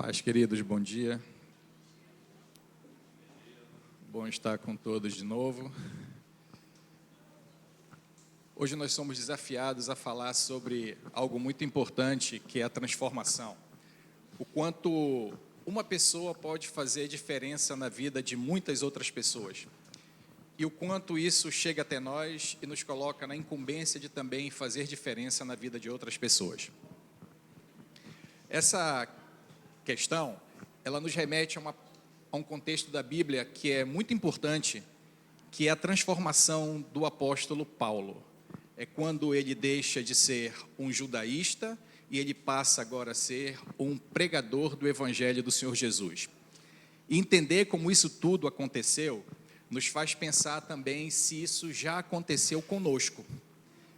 Paz, queridos, bom dia. Bom estar com todos de novo. Hoje nós somos desafiados a falar sobre algo muito importante, que é a transformação. O quanto uma pessoa pode fazer diferença na vida de muitas outras pessoas. E o quanto isso chega até nós e nos coloca na incumbência de também fazer diferença na vida de outras pessoas. Essa questão, ela nos remete a um contexto da Bíblia que é muito importante, que é a transformação do apóstolo Paulo. É quando ele deixa de ser um judaísta e ele passa agora a ser um pregador do Evangelho do Senhor Jesus. E entender como isso tudo aconteceu, nos faz pensar também se isso já aconteceu conosco.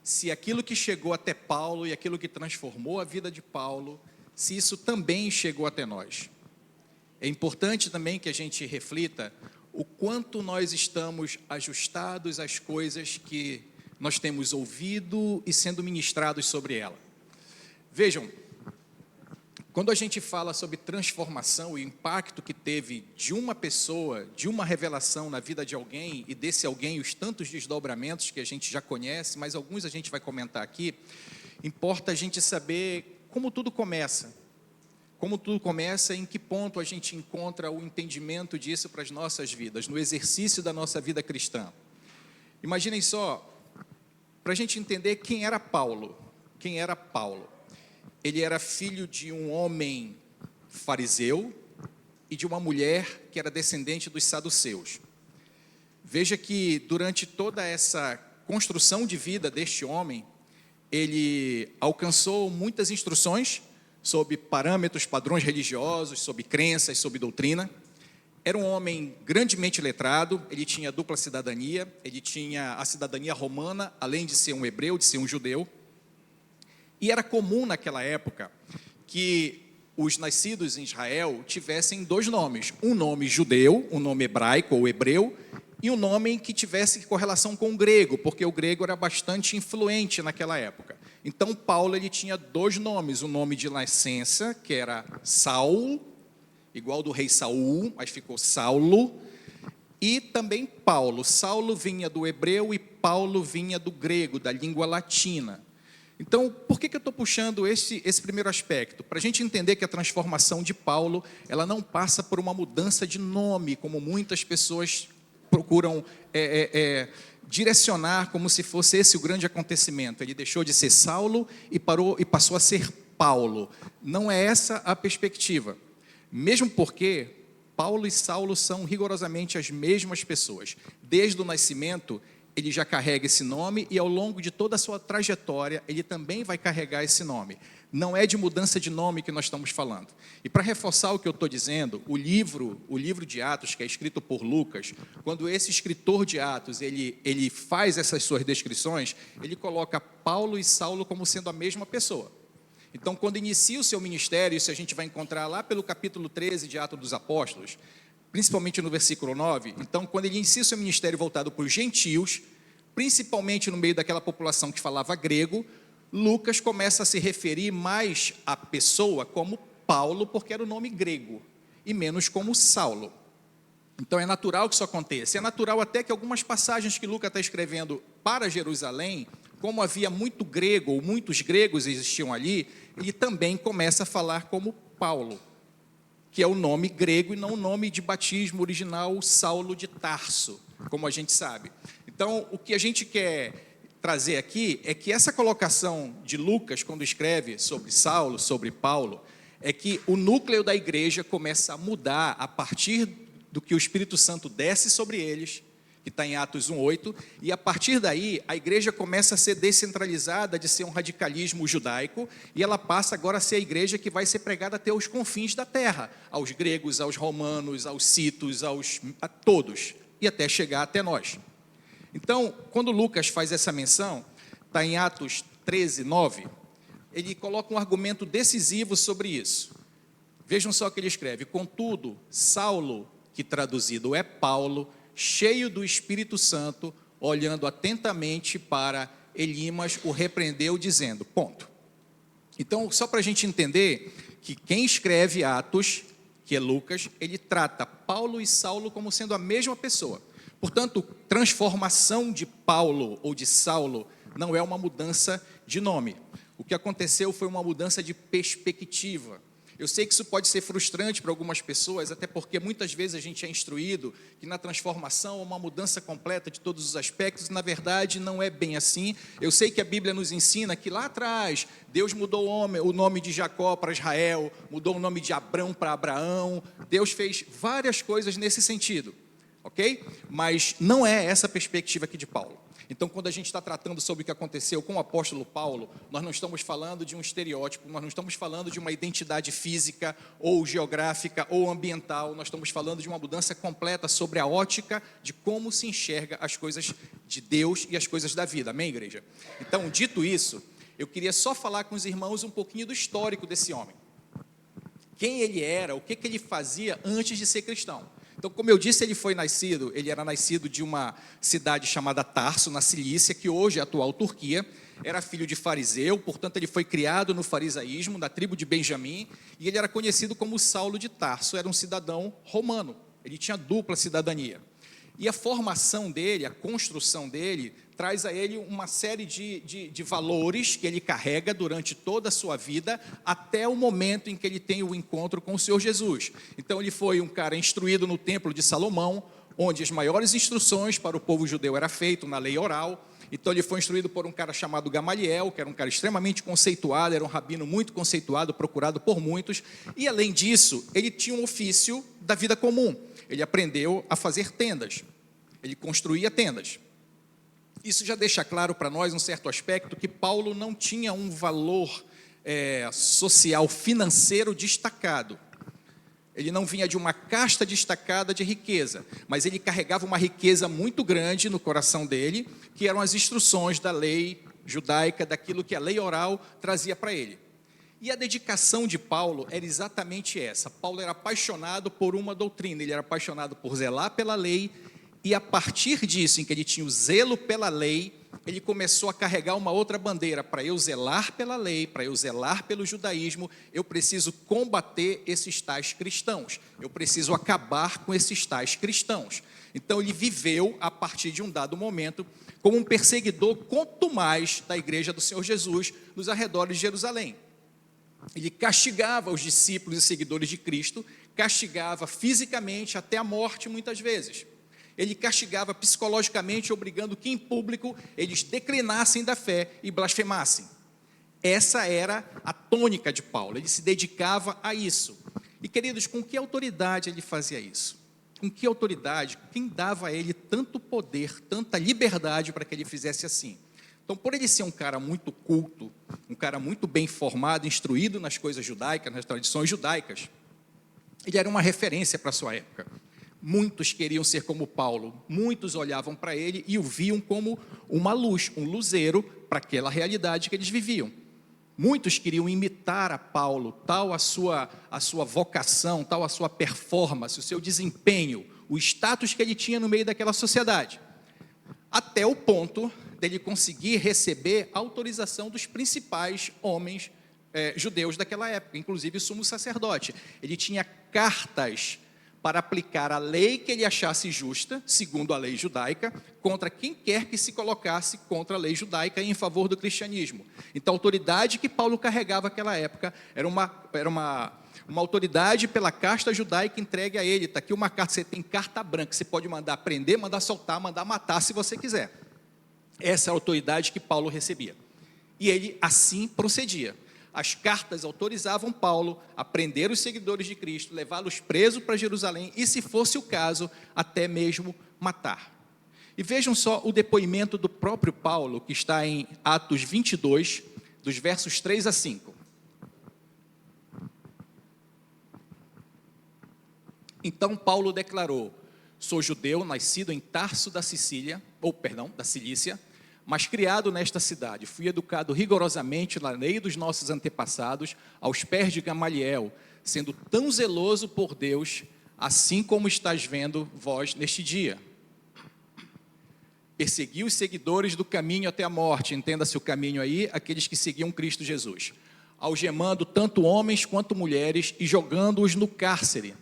Se aquilo que chegou até Paulo e aquilo que transformou a vida de Paulo, se isso também chegou até nós. É importante também que a gente reflita o quanto nós estamos ajustados às coisas que nós temos ouvido e sendo ministrados sobre ela. Vejam, quando a gente fala sobre transformação e o impacto que teve de uma pessoa, de uma revelação na vida de alguém, e desse alguém os tantos desdobramentos que a gente já conhece, mas alguns a gente vai comentar aqui, importa a gente saber como tudo começa. Como tudo começa, em que ponto a gente encontra o entendimento disso para as nossas vidas, no exercício da nossa vida cristã. Imaginem só, para a gente entender quem era Paulo. Quem era Paulo? Ele era filho de um homem fariseu e de uma mulher que era descendente dos saduceus. Veja que durante toda essa construção de vida deste homem, ele alcançou muitas instruções sobre parâmetros, padrões religiosos, sobre crenças, sobre doutrina. Era um homem grandemente letrado, ele tinha dupla cidadania, ele tinha a cidadania romana, além de ser um hebreu, de ser um judeu. E era comum naquela época que os nascidos em Israel tivessem dois nomes, um nome judeu, um nome hebraico ou hebreu, e um nome que tivesse correlação com o grego, porque o grego era bastante influente naquela época. Então, Paulo ele tinha dois nomes, o nome de nascença, que era Saulo, igual do rei Saul, mas ficou Saulo, e também Paulo. Saulo vinha do hebreu e Paulo vinha do grego, da língua latina. Então, por que eu estou puxando esse primeiro aspecto? Para a gente entender que a transformação de Paulo, ela não passa por uma mudança de nome, como muitas pessoas procuram direcionar como se fosse esse o grande acontecimento. Ele deixou de ser Saulo e passou a ser Paulo. Não é essa a perspectiva. Mesmo porque Paulo e Saulo são rigorosamente as mesmas pessoas. Desde o nascimento, ele já carrega esse nome e ao longo de toda a sua trajetória, ele também vai carregar esse nome. Não é de mudança de nome que nós estamos falando. E para reforçar o que eu estou dizendo, o livro de Atos, que é escrito por Lucas, quando esse escritor de Atos, ele faz essas suas descrições, ele coloca Paulo e Saulo como sendo a mesma pessoa. Então, quando inicia o seu ministério, isso a gente vai encontrar lá pelo capítulo 13 de Atos dos Apóstolos, principalmente no versículo 9, então, quando ele inicia o seu ministério voltado para os gentios, principalmente no meio daquela população que falava grego, Lucas começa a se referir mais à pessoa como Paulo, porque era o nome grego, e menos como Saulo. Então é natural que isso aconteça. É natural até que algumas passagens que Lucas está escrevendo para Jerusalém, como havia muito grego, ou muitos gregos existiam ali, ele também começa a falar como Paulo, que é o nome grego e não o nome de batismo original, Saulo de Tarso, como a gente sabe. Então, o que a gente quer trazer aqui é que essa colocação de Lucas, quando escreve sobre Saulo, sobre Paulo, é que o núcleo da igreja começa a mudar a partir do que o Espírito Santo desce sobre eles, que está em Atos 1:8, e a partir daí a igreja começa a ser descentralizada de ser um radicalismo judaico, e ela passa agora a ser a igreja que vai ser pregada até os confins da terra, aos gregos, aos romanos, aos citos, a todos, e até chegar até nós. Então, quando Lucas faz essa menção, está em Atos 13:9, ele coloca um argumento decisivo sobre isso. Vejam só o que ele escreve: contudo, Saulo, que traduzido é Paulo, cheio do Espírito Santo, olhando atentamente para Elimas, o repreendeu, dizendo, ponto. Então, só para a gente entender que quem escreve Atos, que é Lucas, ele trata Paulo e Saulo como sendo a mesma pessoa. Portanto, transformação de Paulo ou de Saulo não é uma mudança de nome. O que aconteceu foi uma mudança de perspectiva. Eu sei que isso pode ser frustrante para algumas pessoas, até porque muitas vezes a gente é instruído que na transformação é uma mudança completa de todos os aspectos, e na verdade não é bem assim. Eu sei que a Bíblia nos ensina que lá atrás Deus mudou o nome de Jacó para Israel, mudou o nome de Abrão para Abraão, Deus fez várias coisas nesse sentido, ok? Mas não é essa a perspectiva aqui de Paulo. Então, quando a gente está tratando sobre o que aconteceu com o apóstolo Paulo, nós não estamos falando de um estereótipo, nós não estamos falando de uma identidade física, ou geográfica, ou ambiental, nós estamos falando de uma mudança completa sobre a ótica de como se enxerga as coisas de Deus e as coisas da vida. Amém, igreja? Então, dito isso, eu queria só falar com os irmãos um pouquinho do histórico desse homem. Quem ele era, o que ele fazia antes de ser cristão. Então, como eu disse, ele era nascido de uma cidade chamada Tarso, na Cilícia, que hoje é a atual Turquia. Era filho de fariseu, portanto, ele foi criado no farisaísmo, da tribo de Benjamim, e ele era conhecido como Saulo de Tarso, era um cidadão romano, ele tinha dupla cidadania. E a formação dele, a construção dele, traz a ele uma série de valores que ele carrega durante toda a sua vida, até o momento em que ele tem o encontro com o Senhor Jesus. Então, ele foi um cara instruído no templo de Salomão, onde as maiores instruções para o povo judeu era feito na lei oral. Então, ele foi instruído por um cara chamado Gamaliel, que era um cara extremamente conceituado, era um rabino muito conceituado, procurado por muitos. E, além disso, ele tinha um ofício da vida comum. Ele aprendeu a fazer tendas. Ele construía tendas. Isso já deixa claro para nós um certo aspecto que Paulo não tinha um valor social, financeiro destacado. Ele não vinha de uma casta destacada de riqueza, mas ele carregava uma riqueza muito grande no coração dele, que eram as instruções da lei judaica, daquilo que a lei oral trazia para ele. E a dedicação de Paulo era exatamente essa. Paulo era apaixonado por uma doutrina, ele era apaixonado por zelar pela lei, e a partir disso, em que ele tinha o zelo pela lei, ele começou a carregar uma outra bandeira. Para eu zelar pela lei, para eu zelar pelo judaísmo, eu preciso combater esses tais cristãos. Eu preciso acabar com esses tais cristãos. Então, ele viveu, a partir de um dado momento, como um perseguidor contumaz da igreja do Senhor Jesus, nos arredores de Jerusalém. Ele castigava os discípulos e seguidores de Cristo, castigava fisicamente até a morte, muitas vezes. Ele castigava psicologicamente, obrigando que em público eles declinassem da fé e blasfemassem. Essa era a tônica de Paulo, ele se dedicava a isso. E, queridos, com que autoridade ele fazia isso? Com que autoridade? Quem dava a ele tanto poder, tanta liberdade para que ele fizesse assim? Então, por ele ser um cara muito culto, um cara muito bem formado, instruído nas coisas judaicas, nas tradições judaicas, ele era uma referência para a sua época. Muitos queriam ser como Paulo, muitos olhavam para ele e o viam como uma luz, um luzeiro para aquela realidade que eles viviam. Muitos queriam imitar a Paulo, tal a sua vocação, tal a sua performance, o seu desempenho, o status que ele tinha no meio daquela sociedade. Até o ponto dele conseguir receber a autorização dos principais homens judeus daquela época, inclusive o sumo sacerdote. Ele tinha cartas para aplicar a lei que ele achasse justa, segundo a lei judaica, contra quem quer que se colocasse contra a lei judaica e em favor do cristianismo. Então, a autoridade que Paulo carregava naquela época era uma autoridade pela casta judaica entregue a ele. Está aqui uma carta, você tem carta branca, você pode mandar prender, mandar soltar, mandar matar, se você quiser. Essa é a autoridade que Paulo recebia. E ele assim procedia. As cartas autorizavam Paulo a prender os seguidores de Cristo, levá-los presos para Jerusalém e, se fosse o caso, até mesmo matar. E vejam só o depoimento do próprio Paulo, que está em Atos 22, dos versos 3 a 5. Então Paulo declarou: sou judeu, nascido em Tarso da Cilícia, mas criado nesta cidade. Fui educado rigorosamente na lei dos nossos antepassados, aos pés de Gamaliel, sendo tão zeloso por Deus, assim como estás vendo vós neste dia. Persegui os seguidores do caminho até a morte, entenda-se o caminho aí, aqueles que seguiam Cristo Jesus. algemando tanto homens quanto mulheres e jogando-os no cárcere.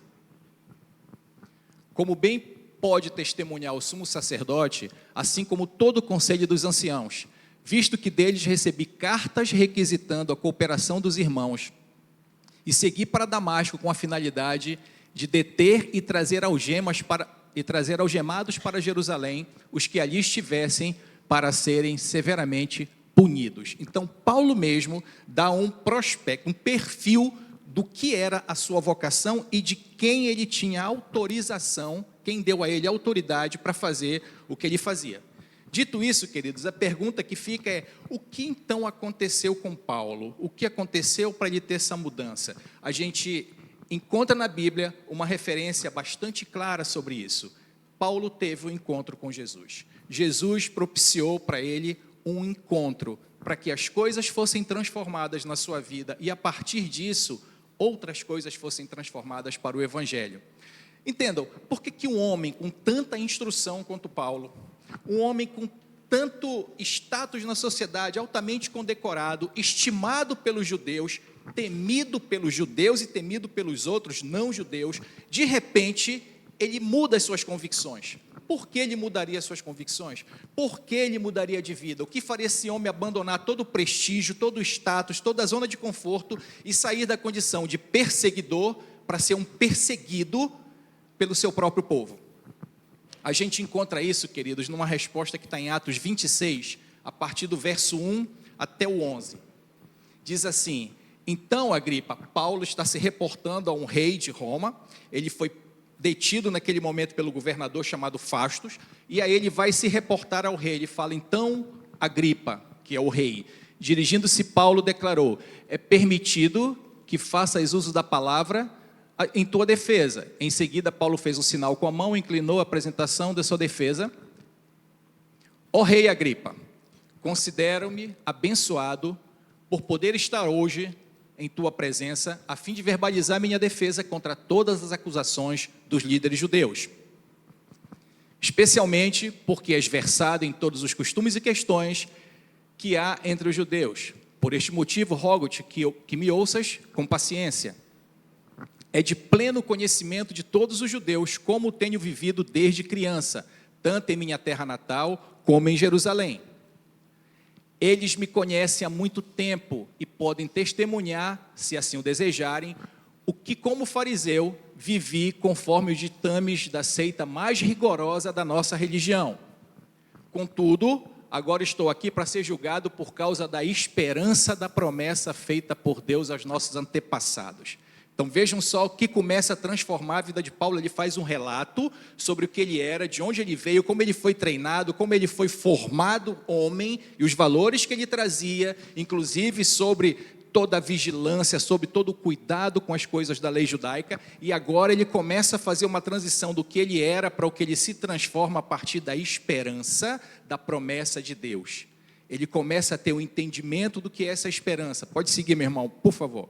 Como bem pode testemunhar o sumo sacerdote, assim como todo o conselho dos anciãos, visto que deles recebi cartas requisitando a cooperação dos irmãos, e segui para Damasco com a finalidade de deter e trazer algemados para Jerusalém os que ali estivessem, para serem severamente punidos. Então, Paulo mesmo dá um prospecto, um perfil do que era a sua vocação e de quem ele tinha autorização, quem deu a ele autoridade para fazer o que ele fazia. Dito isso, queridos, a pergunta que fica é: o que então aconteceu com Paulo? O que aconteceu para ele ter essa mudança? A gente encontra na Bíblia uma referência bastante clara sobre isso. Paulo teve um encontro com Jesus. Jesus propiciou para ele um encontro, para que as coisas fossem transformadas na sua vida e, a partir disso, outras coisas fossem transformadas para o Evangelho. Entendam, por que um homem com tanta instrução quanto Paulo, um homem com tanto status na sociedade, altamente condecorado, estimado pelos judeus, temido pelos judeus e temido pelos outros não-judeus, de repente, ele muda as suas convicções? Por que ele mudaria as suas convicções? Por que ele mudaria de vida? O que faria esse homem abandonar todo o prestígio, todo o status, toda a zona de conforto e sair da condição de perseguidor para ser um perseguido pelo seu próprio povo? A gente encontra isso, queridos, numa resposta que está em Atos 26, a partir do verso 1 até o 11. Diz assim: então, Agripa, Paulo está se reportando a um rei de Roma. Ele foi detido naquele momento pelo governador chamado Fastos, e aí ele vai se reportar ao rei. Ele fala: então, Agripa, que é o rei, dirigindo-se, Paulo declarou: é permitido que faças uso da palavra em tua defesa. Em seguida, Paulo fez um sinal com a mão, inclinou a apresentação da sua defesa. Ó rei Agripa, considero-me abençoado por poder estar hoje em tua presença, a fim de verbalizar minha defesa contra todas as acusações dos líderes judeus, especialmente porque és versado em todos os costumes e questões que há entre os judeus. Por este motivo, rogo-te que me ouças com paciência. É de pleno conhecimento de todos os judeus como tenho vivido desde criança, tanto em minha terra natal como em Jerusalém. Eles me conhecem há muito tempo e podem testemunhar, se assim o desejarem, o que, como fariseu, vivi conforme os ditames da seita mais rigorosa da nossa religião. Contudo, agora estou aqui para ser julgado por causa da esperança da promessa feita por Deus aos nossos antepassados. Então vejam só o que começa a transformar a vida de Paulo. Ele faz um relato sobre o que ele era, de onde ele veio, como ele foi treinado, como ele foi formado homem e os valores que ele trazia, inclusive sobre toda a vigilância, sobre todo o cuidado com as coisas da lei judaica. E agora ele começa a fazer uma transição do que ele era para o que ele se transforma a partir da esperança da promessa de Deus. Ele começa a ter um entendimento do que é essa esperança. Pode seguir, meu irmão, por favor.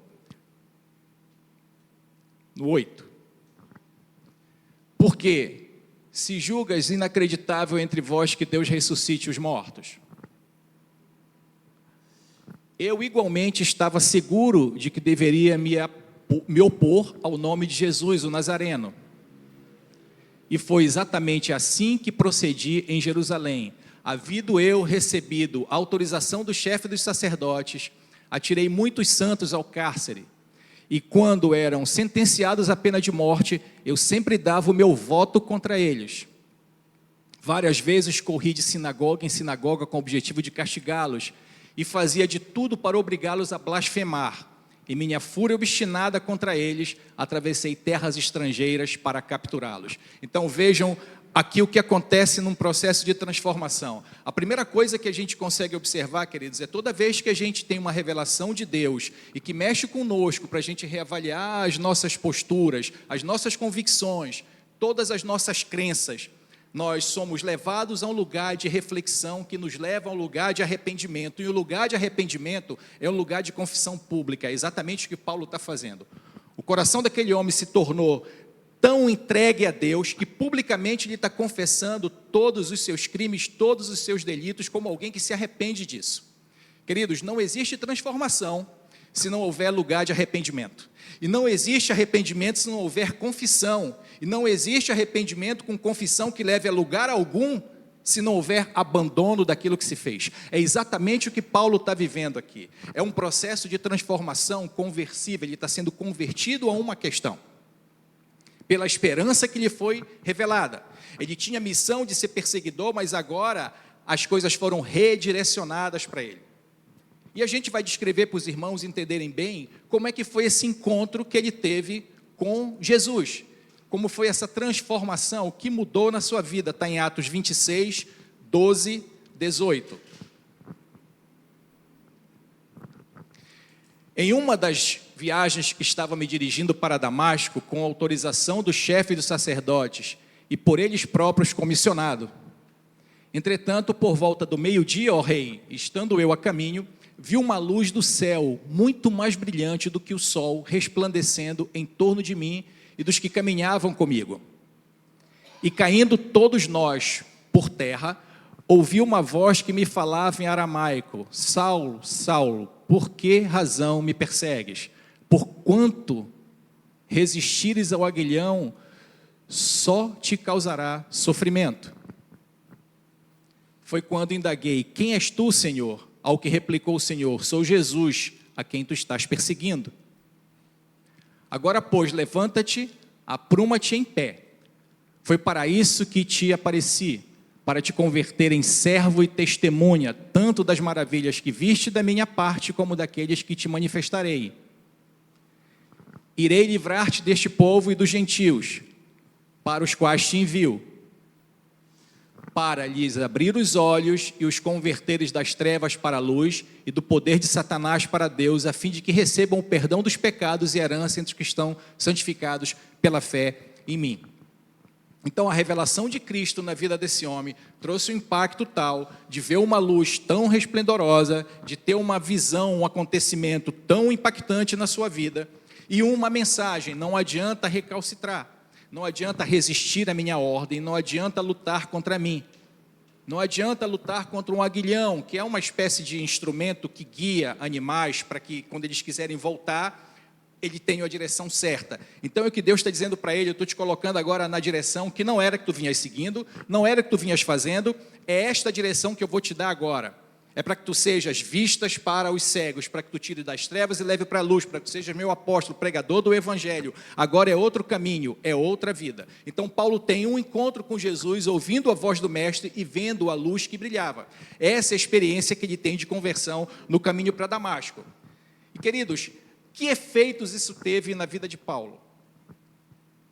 No 8. Porque se julgas inacreditável entre vós que Deus ressuscite os mortos, eu igualmente estava seguro de que deveria me opor ao nome de Jesus, o Nazareno. E foi exatamente assim que procedi em Jerusalém. Havido eu recebido a autorização do chefe dos sacerdotes, atirei muitos santos ao cárcere. E quando eram sentenciados à pena de morte, eu sempre dava o meu voto contra eles. Várias vezes corri de sinagoga em sinagoga com o objetivo de castigá-los, e fazia de tudo para obrigá-los a blasfemar. Em minha fúria obstinada contra eles, atravessei terras estrangeiras para capturá-los. Então vejam aqui o que acontece num processo de transformação. A primeira coisa que a gente consegue observar, queridos, é toda vez que a gente tem uma revelação de Deus e que mexe conosco para a gente reavaliar as nossas posturas, as nossas convicções, todas as nossas crenças, nós somos levados a um lugar de reflexão que nos leva a um lugar de arrependimento. E o lugar de arrependimento é um lugar de confissão pública, é exatamente o que Paulo está fazendo. O coração daquele homem se tornou tão entregue a Deus que publicamente ele está confessando todos os seus crimes, todos os seus delitos, como alguém que se arrepende disso. Queridos, não existe transformação se não houver lugar de arrependimento. E não existe arrependimento se não houver confissão. E não existe arrependimento com confissão que leve a lugar algum se não houver abandono daquilo que se fez. É exatamente o que Paulo está vivendo aqui. É um processo de transformação conversível, ele está sendo convertido a uma questão, pela esperança que lhe foi revelada. Ele tinha a missão de ser perseguidor, mas agora as coisas foram redirecionadas para ele. E a gente vai descrever para os irmãos entenderem bem como é que foi esse encontro que ele teve com Jesus. Como foi essa transformação, o que mudou na sua vida, está em Atos 26, 12, 18. Em uma das viagens que estava me dirigindo para Damasco, com autorização do chefe dos sacerdotes e por eles próprios comissionado. Entretanto, por volta do meio-dia, ó rei, estando eu a caminho, vi uma luz do céu, muito mais brilhante do que o sol, resplandecendo em torno de mim e dos que caminhavam comigo. E caindo todos nós por terra, ouvi uma voz que me falava em aramaico: Saulo, Saulo, por que razão me persegues? Porquanto resistires ao aguilhão, só te causará sofrimento. Foi quando indaguei: quem és tu, Senhor? Ao que replicou o Senhor: sou Jesus, a quem tu estás perseguindo. Agora, pois, levanta-te, apruma-te em pé. Foi para isso que te apareci, para te converter em servo e testemunha, tanto das maravilhas que viste da minha parte, como daqueles que te manifestarei. Irei livrar-te deste povo e dos gentios, para os quais te envio, para lhes abrir os olhos e os converteres das trevas para a luz e do poder de Satanás para Deus, a fim de que recebam o perdão dos pecados e herança entre os que estão santificados pela fé em mim. Então, a revelação de Cristo na vida desse homem trouxe um impacto tal de ver uma luz tão resplendorosa, de ter uma visão, um acontecimento tão impactante na sua vida, e uma mensagem: não adianta recalcitrar. Não adianta resistir à minha ordem, não adianta lutar contra mim. Não adianta lutar contra um aguilhão, que é uma espécie de instrumento que guia animais para que, quando eles quiserem voltar, ele tenha a direção certa. Então, é o que Deus está dizendo para ele: eu estou te colocando agora na direção que não era que tu vinhas seguindo, não era que tu vinhas fazendo, é esta direção que eu vou te dar agora. É para que tu sejas vistas para os cegos, para que tu tire das trevas e leve para a luz, para que tu sejas meu apóstolo, pregador do evangelho. Agora é outro caminho, é outra vida. Então Paulo tem um encontro com Jesus, ouvindo a voz do mestre e vendo a luz que brilhava. Essa é a experiência que ele tem de conversão no caminho para Damasco. E queridos, que efeitos isso teve na vida de Paulo?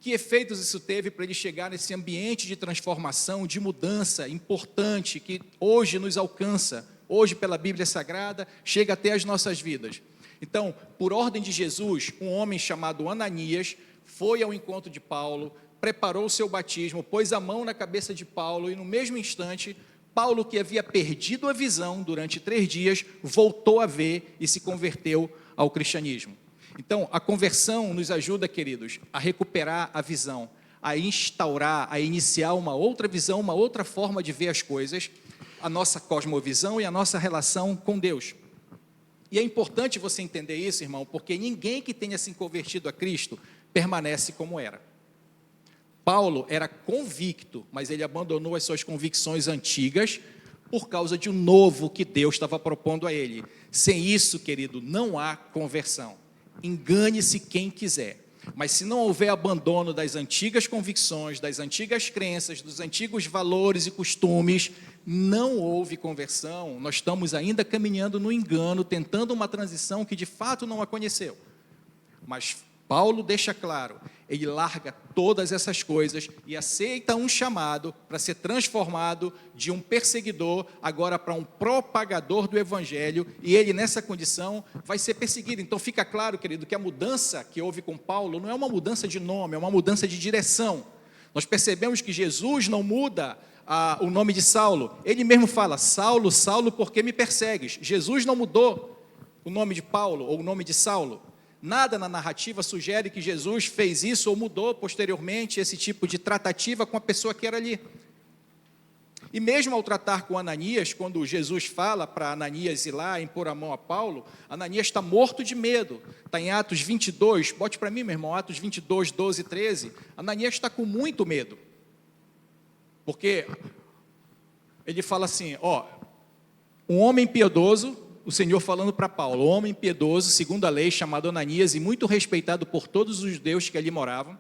Que efeitos isso teve para ele chegar nesse ambiente de transformação, de mudança importante, que hoje nos alcança, hoje pela Bíblia Sagrada, chega até as nossas vidas. Então, por ordem de Jesus, um homem chamado Ananias foi ao encontro de Paulo, preparou o seu batismo, pôs a mão na cabeça de Paulo e no mesmo instante, Paulo, que havia perdido a visão durante 3 dias, voltou a ver e se converteu ao cristianismo. Então, a conversão nos ajuda, queridos, a recuperar a visão, a instaurar, a iniciar uma outra visão, uma outra forma de ver as coisas, a nossa cosmovisão e a nossa relação com Deus. E é importante você entender isso, irmão, porque ninguém que tenha se convertido a Cristo permanece como era. Paulo era convicto, mas ele abandonou as suas convicções antigas por causa de um novo que Deus estava propondo a ele. Sem isso, querido, não há conversão. Engane-se quem quiser. Mas se não houver abandono das antigas convicções, das antigas crenças, dos antigos valores e costumes, não houve conversão. Nós estamos ainda caminhando no engano, tentando uma transição que de fato não a conheceu. Mas Paulo deixa claro, ele larga todas essas coisas e aceita um chamado para ser transformado de um perseguidor agora para um propagador do evangelho, e ele nessa condição vai ser perseguido. Então fica claro, querido, que a mudança que houve com Paulo não é uma mudança de nome, é uma mudança de direção. Nós percebemos que Jesus não muda o nome de Saulo, ele mesmo fala: Saulo, Saulo, por que me persegues? Jesus não mudou o nome de Paulo ou o nome de Saulo. Nada na narrativa sugere que Jesus fez isso ou mudou posteriormente esse tipo de tratativa com a pessoa que era ali. E mesmo ao tratar com Ananias, quando Jesus fala para Ananias ir lá impor a mão a Paulo, Ananias está morto de medo. Está em Atos 22, bote para mim, meu irmão, Atos 22, 12 e 13. Ananias está com muito medo. Porque ele fala assim, um homem piedoso, o Senhor falando para Paulo, um homem piedoso, segundo a lei, chamado Ananias, e muito respeitado por todos os judeus que ali moravam,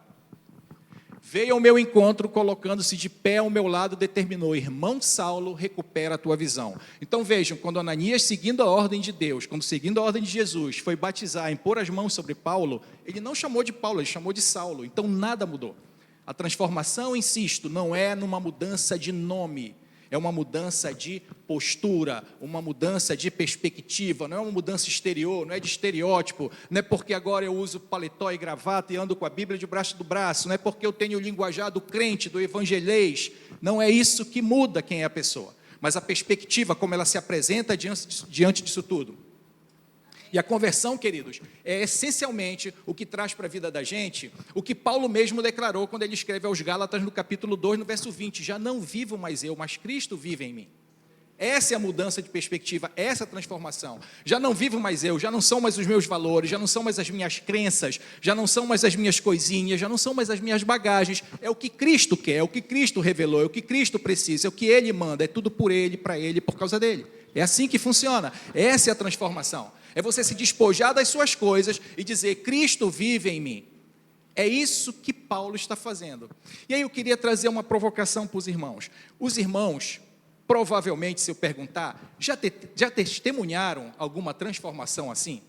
veio ao meu encontro, colocando-se de pé ao meu lado, determinou: irmão Saulo, recupera a tua visão. Então vejam, quando Ananias, seguindo a ordem de Deus, quando seguindo a ordem de Jesus, foi batizar, impor as mãos sobre Paulo, ele não chamou de Paulo, ele chamou de Saulo. Então nada mudou. A transformação, insisto, não é numa mudança de nome, é uma mudança de postura, uma mudança de perspectiva, não é uma mudança exterior, não é de estereótipo, não é porque agora eu uso paletó e gravata e ando com a Bíblia debaixo do braço, não é porque eu tenho o linguajar do crente, do evangelês, não é isso que muda quem é a pessoa, mas a perspectiva, como ela se apresenta diante disso tudo. E a conversão, queridos, é essencialmente o que traz para a vida da gente, o que Paulo mesmo declarou quando ele escreve aos Gálatas no capítulo 2, no verso 20, já não vivo mais eu, mas Cristo vive em mim. Essa é a mudança de perspectiva, essa é a transformação. Já não vivo mais eu, já não são mais os meus valores, já não são mais as minhas crenças, já não são mais as minhas coisinhas, já não são mais as minhas bagagens. É o que Cristo quer, é o que Cristo revelou, é o que Cristo precisa, é o que Ele manda, é tudo por Ele, para Ele, por causa dEle. É assim que funciona, essa é a transformação. É você se despojar das suas coisas e dizer: Cristo vive em mim. É isso que Paulo está fazendo. E aí eu queria trazer uma provocação para os irmãos. Os irmãos, provavelmente, se eu perguntar, já testemunharam alguma transformação assim?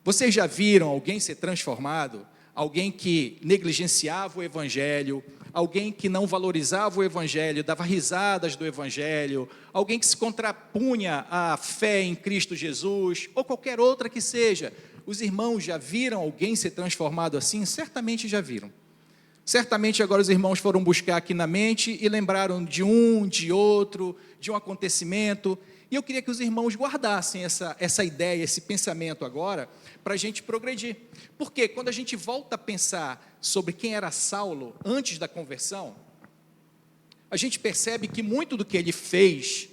Vocês já viram alguém ser transformado? Alguém que negligenciava o Evangelho, alguém que não valorizava o Evangelho, dava risadas do Evangelho, alguém que se contrapunha à fé em Cristo Jesus, ou qualquer outra que seja. Os irmãos já viram alguém ser transformado assim? Certamente já viram. Certamente agora os irmãos foram buscar aqui na mente e lembraram de um, de outro, de um acontecimento. E eu queria que os irmãos guardassem essa ideia, esse pensamento agora, para a gente progredir. Porque quando a gente volta a pensar sobre quem era Saulo antes da conversão, a gente percebe que muito do que ele fez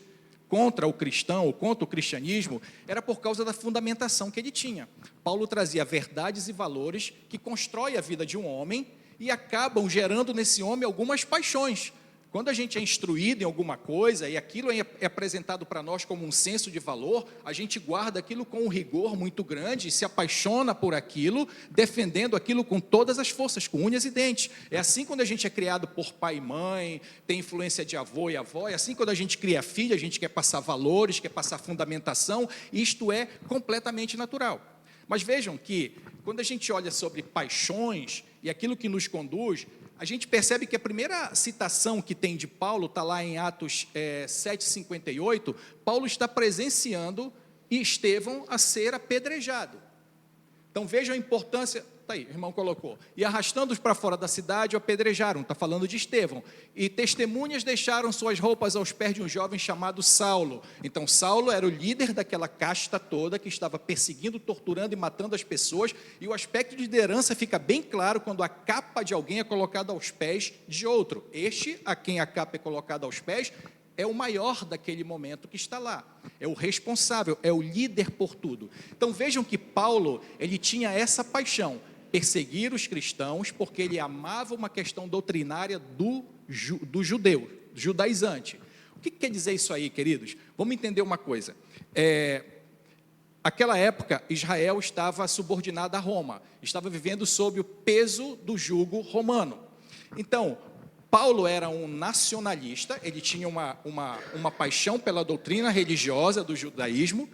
contra o cristão, ou contra o cristianismo, era por causa da fundamentação que ele tinha. Paulo trazia verdades e valores que constroem a vida de um homem e acabam gerando nesse homem algumas paixões. Quando a gente é instruído em alguma coisa e aquilo é apresentado para nós como um senso de valor, a gente guarda aquilo com um rigor muito grande e se apaixona por aquilo, defendendo aquilo com todas as forças, com unhas e dentes. É assim quando a gente é criado por pai e mãe, tem influência de avô e avó, é assim quando a gente cria filho, a gente quer passar valores, quer passar fundamentação, isto é completamente natural. Mas vejam que, quando a gente olha sobre paixões e aquilo que nos conduz, a gente percebe que a primeira citação que tem de Paulo, está lá em Atos 7,58, Paulo está presenciando Estevão a ser apedrejado. Então vejam a importância, está aí, o irmão colocou, e arrastando-os para fora da cidade, o apedrejaram, está falando de Estevão, e testemunhas deixaram suas roupas aos pés de um jovem chamado Saulo. Então Saulo era o líder daquela casta toda, que estava perseguindo, torturando e matando as pessoas, e o aspecto de liderança fica bem claro quando a capa de alguém é colocada aos pés de outro. Este, a quem a capa é colocada aos pés, é o maior daquele momento que está lá, é o responsável, é o líder por tudo. Então vejam que Paulo, ele tinha essa paixão, perseguir os cristãos, porque ele amava uma questão doutrinária do judeu, judaizante. O que quer dizer isso aí, queridos? Vamos entender uma coisa. Aquela época, Israel estava subordinada a Roma, estava vivendo sob o peso do jugo romano. Então, Paulo era um nacionalista, ele tinha uma paixão pela doutrina religiosa do judaísmo,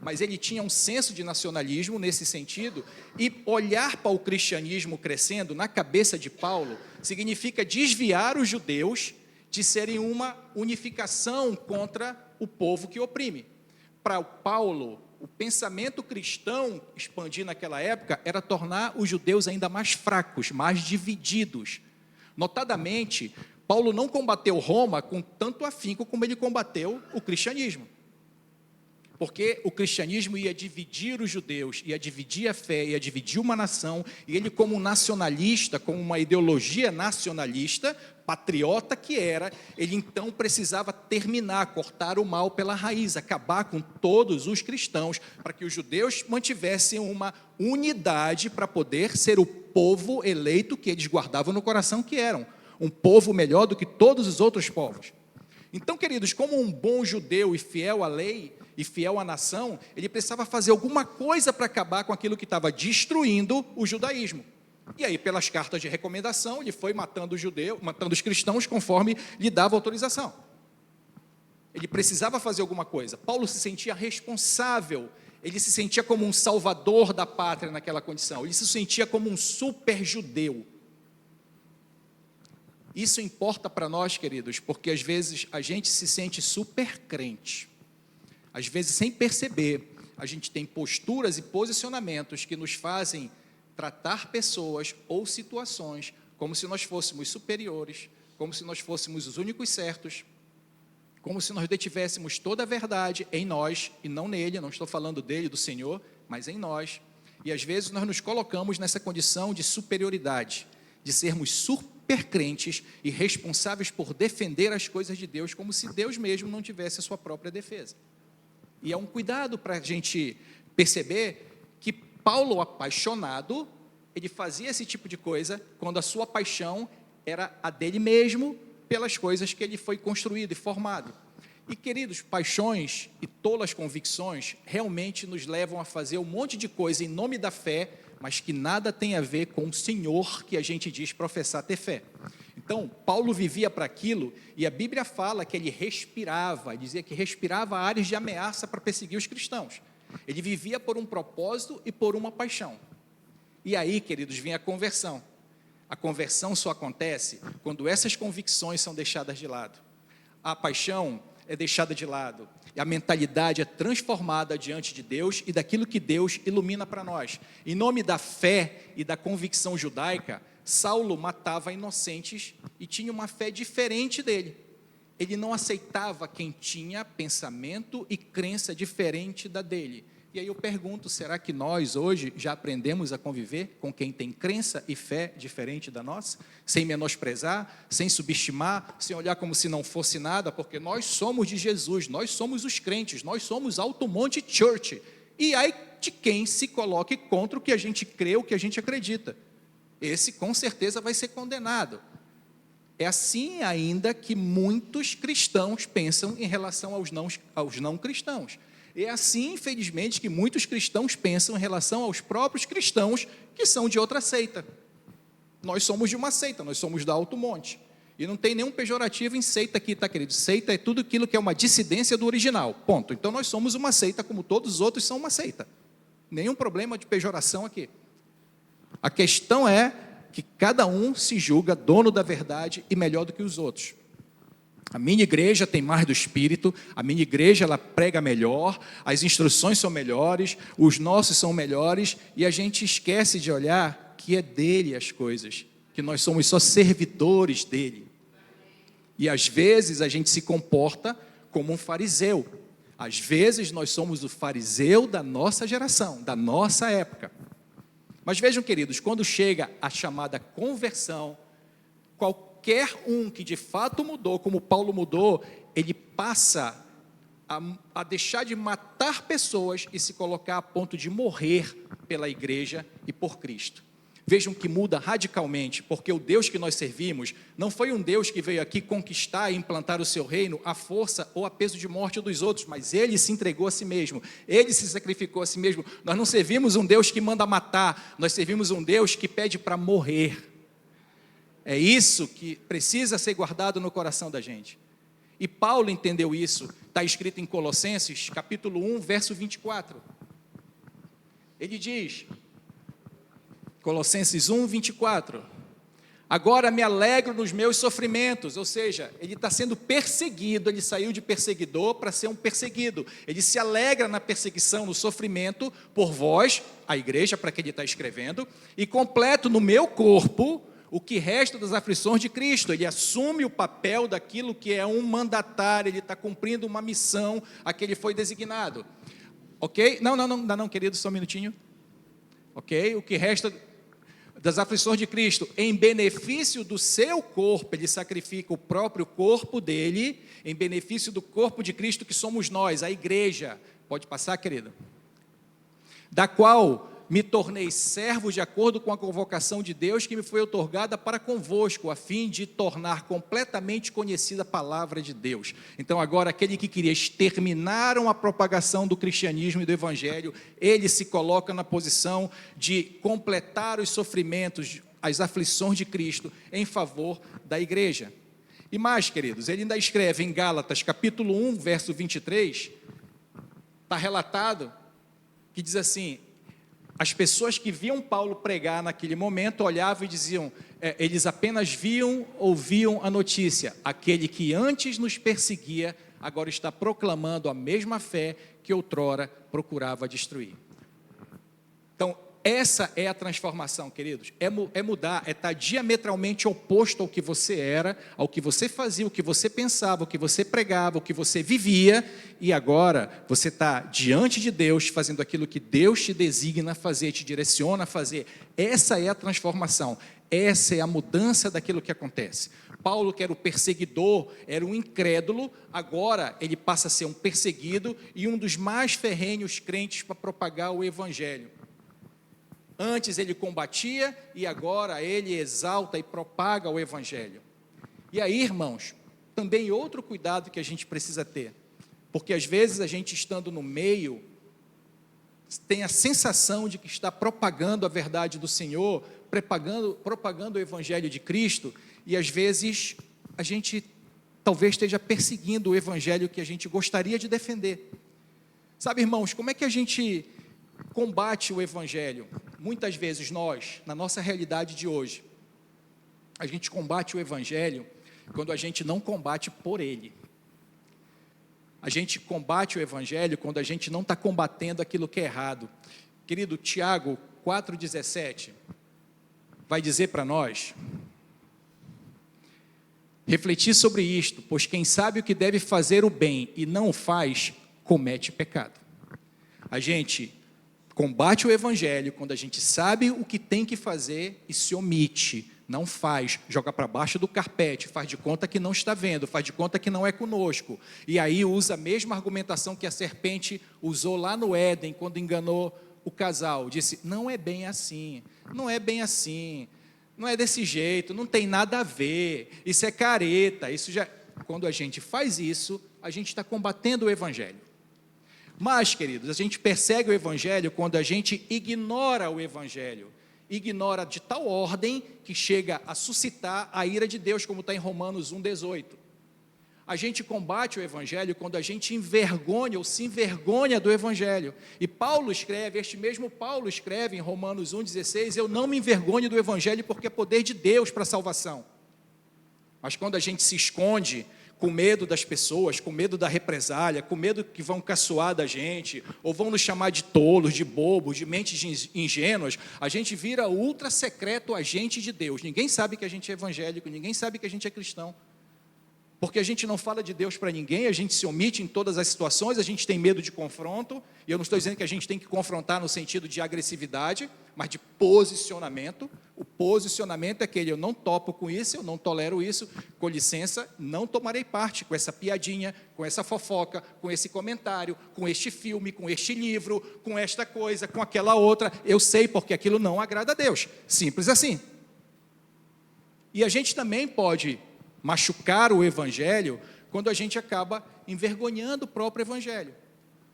mas ele tinha um senso de nacionalismo nesse sentido, e olhar para o cristianismo crescendo na cabeça de Paulo, significa desviar os judeus de serem uma unificação contra o povo que oprime. Para Paulo, o pensamento cristão expandir naquela época era tornar os judeus ainda mais fracos, mais divididos. Notadamente, Paulo não combateu Roma com tanto afinco como ele combateu o cristianismo. porque o cristianismo ia dividir os judeus, ia dividir a fé, ia dividir uma nação, e ele, como um nacionalista, com uma ideologia nacionalista, patriota que era, ele então precisava terminar, cortar o mal pela raiz, acabar com todos os cristãos, para que os judeus mantivessem uma unidade para poder ser o povo eleito que eles guardavam no coração que eram, um povo melhor do que todos os outros povos. Então, queridos, como um bom judeu e fiel à lei, e fiel à nação, ele precisava fazer alguma coisa para acabar com aquilo que estava destruindo o judaísmo. E aí, pelas cartas de recomendação, ele foi matando os cristãos conforme lhe dava autorização. Ele precisava fazer alguma coisa. Paulo se sentia responsável, ele se sentia como um salvador da pátria naquela condição, ele se sentia como um super judeu. Isso importa para nós, queridos, porque às vezes a gente se sente super crente. Às vezes, sem perceber, a gente tem posturas e posicionamentos que nos fazem tratar pessoas ou situações como se nós fôssemos superiores, como se nós fôssemos os únicos certos, como se nós detivéssemos toda a verdade em nós e não nele. Não estou falando dele, do Senhor, mas em nós. E às vezes nós nos colocamos nessa condição de superioridade, de sermos super crentes e responsáveis por defender as coisas de Deus, como se Deus mesmo não tivesse a sua própria defesa. E é um cuidado para a gente perceber que Paulo, apaixonado, ele fazia esse tipo de coisa quando a sua paixão era a dele mesmo, pelas coisas que ele foi construído e formado. E, queridos, paixões e tolas convicções realmente nos levam a fazer um monte de coisa em nome da fé, mas que nada tem a ver com o Senhor que a gente diz professar ter fé. Então, Paulo vivia para aquilo, e a Bíblia fala que ele respirava, dizia que respirava áreas de ameaça para perseguir os cristãos. Ele vivia por um propósito e por uma paixão. E aí, queridos, vem a conversão. A conversão só acontece quando essas convicções são deixadas de lado. A paixão é deixada de lado, e a mentalidade é transformada diante de Deus e daquilo que Deus ilumina para nós. Em nome da fé e da convicção judaica, Saulo matava inocentes e tinha uma fé diferente dele. Ele não aceitava quem tinha pensamento e crença diferente da dele. E aí eu pergunto, será que nós hoje já aprendemos a conviver com quem tem crença e fé diferente da nossa? Sem menosprezar, sem subestimar, sem olhar como se não fosse nada, porque nós somos de Jesus, nós somos os crentes, nós somos Alto Monte Church. E aí de quem se coloque contra o que a gente crê, o que a gente acredita. Esse com certeza vai ser condenado. É assim ainda que muitos cristãos pensam em relação aos não cristãos. É assim, infelizmente, que muitos cristãos pensam em relação aos próprios cristãos que são de outra seita. Nós somos de uma seita, nós somos da Alto Monte. E não tem nenhum pejorativo em seita aqui, tá, querido? Seita é tudo aquilo que é uma dissidência do original, ponto. Então nós somos uma seita, como todos os outros são uma seita. Nenhum problema de pejoração aqui. A questão é que cada um se julga dono da verdade e melhor do que os outros. A minha igreja tem mais do Espírito, a minha igreja ela prega melhor, as instruções são melhores, os nossos são melhores, e a gente esquece de olhar que é dele as coisas, que nós somos só servidores dele. E às vezes a gente se comporta como um fariseu, às vezes nós somos o fariseu da nossa geração, da nossa época. Mas vejam, queridos, quando chega a chamada conversão, qualquer um que de fato mudou, como Paulo mudou, ele passa a deixar de matar pessoas e se colocar a ponto de morrer pela igreja e por Cristo. Vejam que muda radicalmente, porque o Deus que nós servimos não foi um Deus que veio aqui conquistar e implantar o seu reino à força ou a peso de morte dos outros, mas Ele se entregou a si mesmo, Ele se sacrificou a si mesmo. Nós não servimos um Deus que manda matar, nós servimos um Deus que pede para morrer. É isso que precisa ser guardado no coração da gente. E Paulo entendeu isso, está escrito em Colossenses, capítulo 1, verso 24. Ele diz, Colossenses 1, 24, agora me alegro nos meus sofrimentos, ou seja, ele está sendo perseguido, ele saiu de perseguidor para ser um perseguido, ele se alegra na perseguição, no sofrimento, por vós, a igreja, para que ele está escrevendo, e completo no meu corpo, o que resta das aflições de Cristo. Ele assume o papel daquilo que é um mandatário, ele está cumprindo uma missão a que ele foi designado. Ok? Não, querido, só um minutinho. Ok? O que resta das aflições de Cristo, em benefício do seu corpo, ele sacrifica o próprio corpo dele, em benefício do corpo de Cristo, que somos nós, a igreja. Pode passar, querido? Da qual me tornei servo de acordo com a convocação de Deus que me foi outorgada para convosco, a fim de tornar completamente conhecida a palavra de Deus. Então agora aquele que queria exterminar a propagação do cristianismo e do evangelho, ele se coloca na posição de completar os sofrimentos, as aflições de Cristo em favor da igreja. E mais, queridos, ele ainda escreve em Gálatas capítulo 1, verso 23, está relatado, que diz assim: as pessoas que viam Paulo pregar naquele momento olhavam e diziam, eles apenas ouviam a notícia, aquele que antes nos perseguia, agora está proclamando a mesma fé que outrora procurava destruir. Então, essa é a transformação, queridos, é mudar, é estar diametralmente oposto ao que você era, ao que você fazia, o que você pensava, o que você pregava, o que você vivia, e agora você está diante de Deus, fazendo aquilo que Deus te designa a fazer, te direciona a fazer. Essa é a transformação, essa é a mudança daquilo que acontece. Paulo, que era o perseguidor, era um incrédulo, agora ele passa a ser um perseguido e um dos mais ferrenhos crentes para propagar o evangelho. Antes ele combatia e agora ele exalta e propaga o evangelho. E aí, irmãos, também outro cuidado que a gente precisa ter, porque às vezes a gente estando no meio, tem a sensação de que está propagando a verdade do Senhor, propagando o evangelho de Cristo, e às vezes a gente talvez esteja perseguindo o evangelho que a gente gostaria de defender. Sabe, irmãos, como é que a gente combate o evangelho? Muitas vezes nós, na nossa realidade de hoje, a gente combate o evangelho quando a gente não combate por ele. A gente combate o evangelho quando a gente não está combatendo aquilo que é errado. Querido, Tiago 4,17 vai dizer para nós: refletir sobre isto, pois quem sabe o que deve fazer o bem e não o faz, comete pecado. A gente combate o evangelho quando a gente sabe o que tem que fazer e se omite, não faz, joga para baixo do carpete, faz de conta que não está vendo, faz de conta que não é conosco, e aí usa a mesma argumentação que a serpente usou lá no Éden, quando enganou o casal, disse, não é bem assim, não é bem assim, não é desse jeito, não tem nada a ver, isso é careta, isso já... Quando a gente faz isso, a gente está combatendo o evangelho. Mas, queridos, a gente persegue o evangelho quando a gente ignora o evangelho, ignora de tal ordem que chega a suscitar a ira de Deus, como está em Romanos 1,18. A gente combate o evangelho quando a gente envergonha ou se envergonha do evangelho. E Paulo escreve, este mesmo Paulo escreve em Romanos 1,16, eu não me envergonho do evangelho porque é poder de Deus para a salvação. Mas quando a gente se esconde, com medo das pessoas, com medo da represália, com medo que vão caçoar da gente, ou vão nos chamar de tolos, de bobos, de mentes ingênuas, a gente vira ultra secreto agente de Deus. Ninguém sabe que a gente é evangélico, ninguém sabe que a gente é cristão. Porque a gente não fala de Deus para ninguém, a gente se omite em todas as situações, a gente tem medo de confronto, e eu não estou dizendo que a gente tem que confrontar no sentido de agressividade, mas de posicionamento. O posicionamento é aquele, eu não topo com isso, eu não tolero isso, com licença, não tomarei parte com essa piadinha, com essa fofoca, com esse comentário, com este filme, com este livro, com esta coisa, com aquela outra, eu sei porque aquilo não agrada a Deus, simples assim. E a gente também pode machucar o evangelho quando a gente acaba envergonhando o próprio evangelho.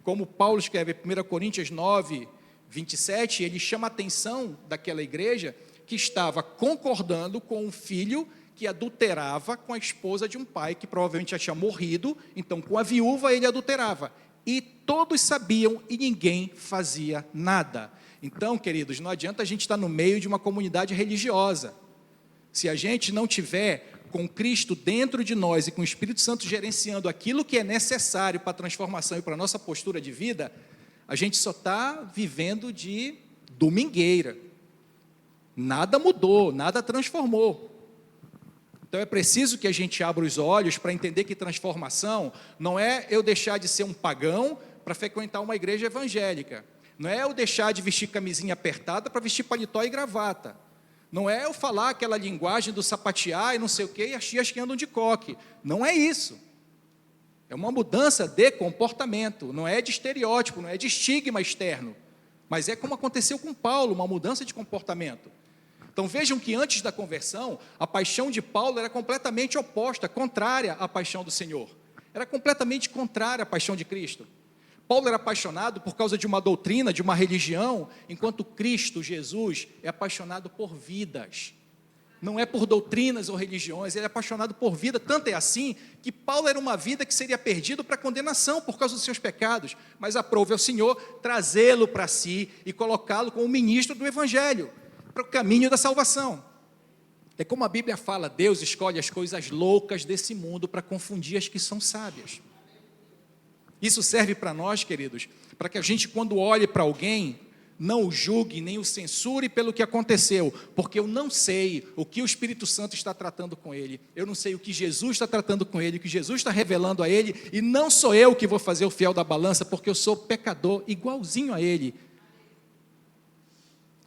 Como Paulo escreve em 1 Coríntios 9, 27, ele chama a atenção daquela igreja que estava concordando com um filho que adulterava com a esposa de um pai que provavelmente já tinha morrido, então com a viúva ele adulterava. E todos sabiam e ninguém fazia nada. Então, queridos, não adianta a gente estar no meio de uma comunidade religiosa. Se a gente não tiver com Cristo dentro de nós e com o Espírito Santo gerenciando aquilo que é necessário para a transformação e para a nossa postura de vida, a gente só está vivendo de domingueira. Nada mudou, nada transformou. Então é preciso que a gente abra os olhos para entender que transformação não é eu deixar de ser um pagão para frequentar uma igreja evangélica. Não é eu deixar de vestir camisinha apertada para vestir paletó e gravata. Não é eu falar aquela linguagem do sapatear e não sei o quê, e as tias que andam de coque. Não é isso. É uma mudança de comportamento, não é de estereótipo, não é de estigma externo. Mas é como aconteceu com Paulo, uma mudança de comportamento. Então vejam que antes da conversão, a paixão de Paulo era completamente oposta, contrária à paixão do Senhor. Era completamente contrária à paixão de Cristo. Paulo era apaixonado por causa de uma doutrina, de uma religião, enquanto Cristo, Jesus, é apaixonado por vidas. Não é por doutrinas ou religiões, ele é apaixonado por vida. Tanto é assim que Paulo era uma vida que seria perdido para condenação por causa dos seus pecados, mas aprove ao Senhor trazê-lo para si e colocá-lo como ministro do Evangelho, para o caminho da salvação. É como a Bíblia fala, Deus escolhe as coisas loucas desse mundo para confundir as que são sábias. Isso serve para nós, queridos, para que a gente, quando olhe para alguém, não o julgue, nem o censure pelo que aconteceu, porque eu não sei o que o Espírito Santo está tratando com ele, eu não sei o que Jesus está tratando com ele, o que Jesus está revelando a ele, e não sou eu que vou fazer o fiel da balança, porque eu sou pecador igualzinho a ele.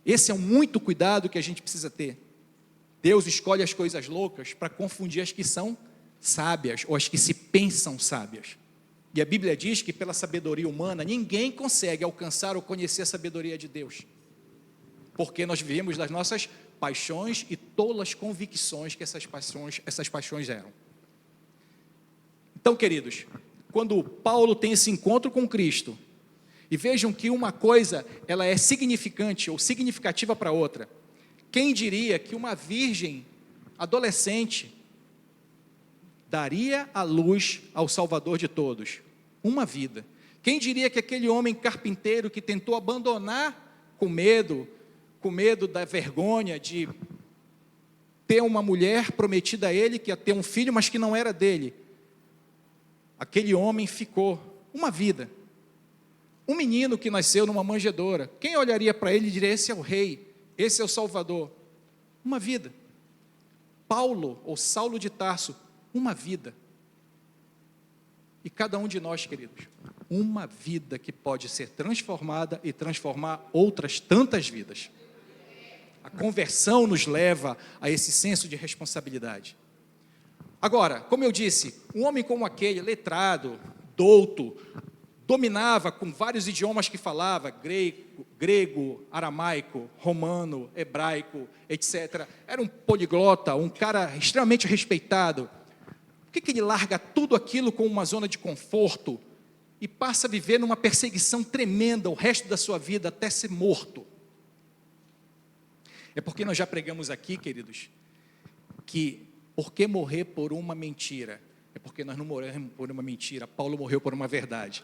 Esse é muito cuidado que a gente precisa ter. Deus escolhe as coisas loucas para confundir as que são sábias, ou as que se pensam sábias. E a Bíblia diz que pela sabedoria humana, ninguém consegue alcançar ou conhecer a sabedoria de Deus. Porque nós vivemos das nossas paixões e tolas convicções que essas paixões eram. Então, queridos, quando Paulo tem esse encontro com Cristo, e vejam que uma coisa, ela é significante ou significativa para outra. Quem diria que uma virgem adolescente daria a luz ao Salvador de todos? Uma vida. Quem diria que aquele homem carpinteiro que tentou abandonar com medo da vergonha de ter uma mulher prometida a ele, que ia ter um filho, mas que não era dele, aquele homem ficou uma vida. Um menino que nasceu numa manjedoura, quem olharia para ele e diria, esse é o rei, esse é o Salvador? Uma vida. Paulo, ou Saulo de Tarso, uma vida. E cada um de nós, queridos, uma vida que pode ser transformada e transformar outras tantas vidas. A conversão nos leva a esse senso de responsabilidade. Agora, como eu disse, um homem como aquele, letrado, douto, dominava com vários idiomas que falava, grego, aramaico, romano, hebraico, etc. Era um poliglota, um cara extremamente respeitado. Por que ele larga tudo aquilo com uma zona de conforto e passa a viver numa perseguição tremenda o resto da sua vida até ser morto? É porque nós já pregamos aqui, queridos, que por que morrer por uma mentira? É porque nós não morremos por uma mentira, Paulo morreu por uma verdade.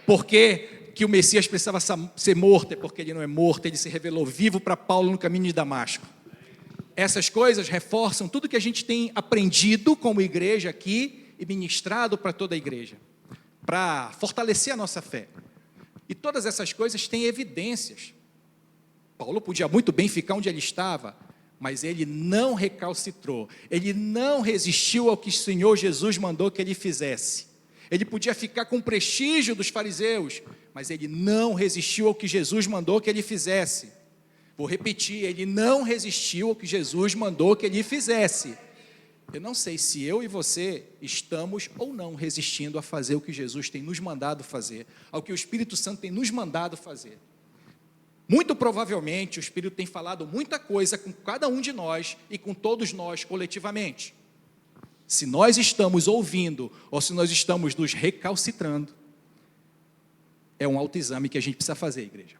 Por que o Messias precisava ser morto? É porque ele não é morto, ele se revelou vivo para Paulo no caminho de Damasco. Essas coisas reforçam tudo que a gente tem aprendido como igreja aqui e ministrado para toda a igreja, para fortalecer a nossa fé. E todas essas coisas têm evidências. Paulo podia muito bem ficar onde ele estava, mas ele não recalcitrou, ele não resistiu ao que o Senhor Jesus mandou que ele fizesse. Ele podia ficar com o prestígio dos fariseus, mas ele não resistiu ao que Jesus mandou que ele fizesse. Vou repetir, ele não resistiu ao que Jesus mandou que ele fizesse. Eu não sei se eu e você estamos ou não resistindo a fazer o que Jesus tem nos mandado fazer, ao que o Espírito Santo tem nos mandado fazer. Muito provavelmente o Espírito tem falado muita coisa com cada um de nós e com todos nós coletivamente. Se nós estamos ouvindo ou se nós estamos nos recalcitrando, é um autoexame que a gente precisa fazer, igreja.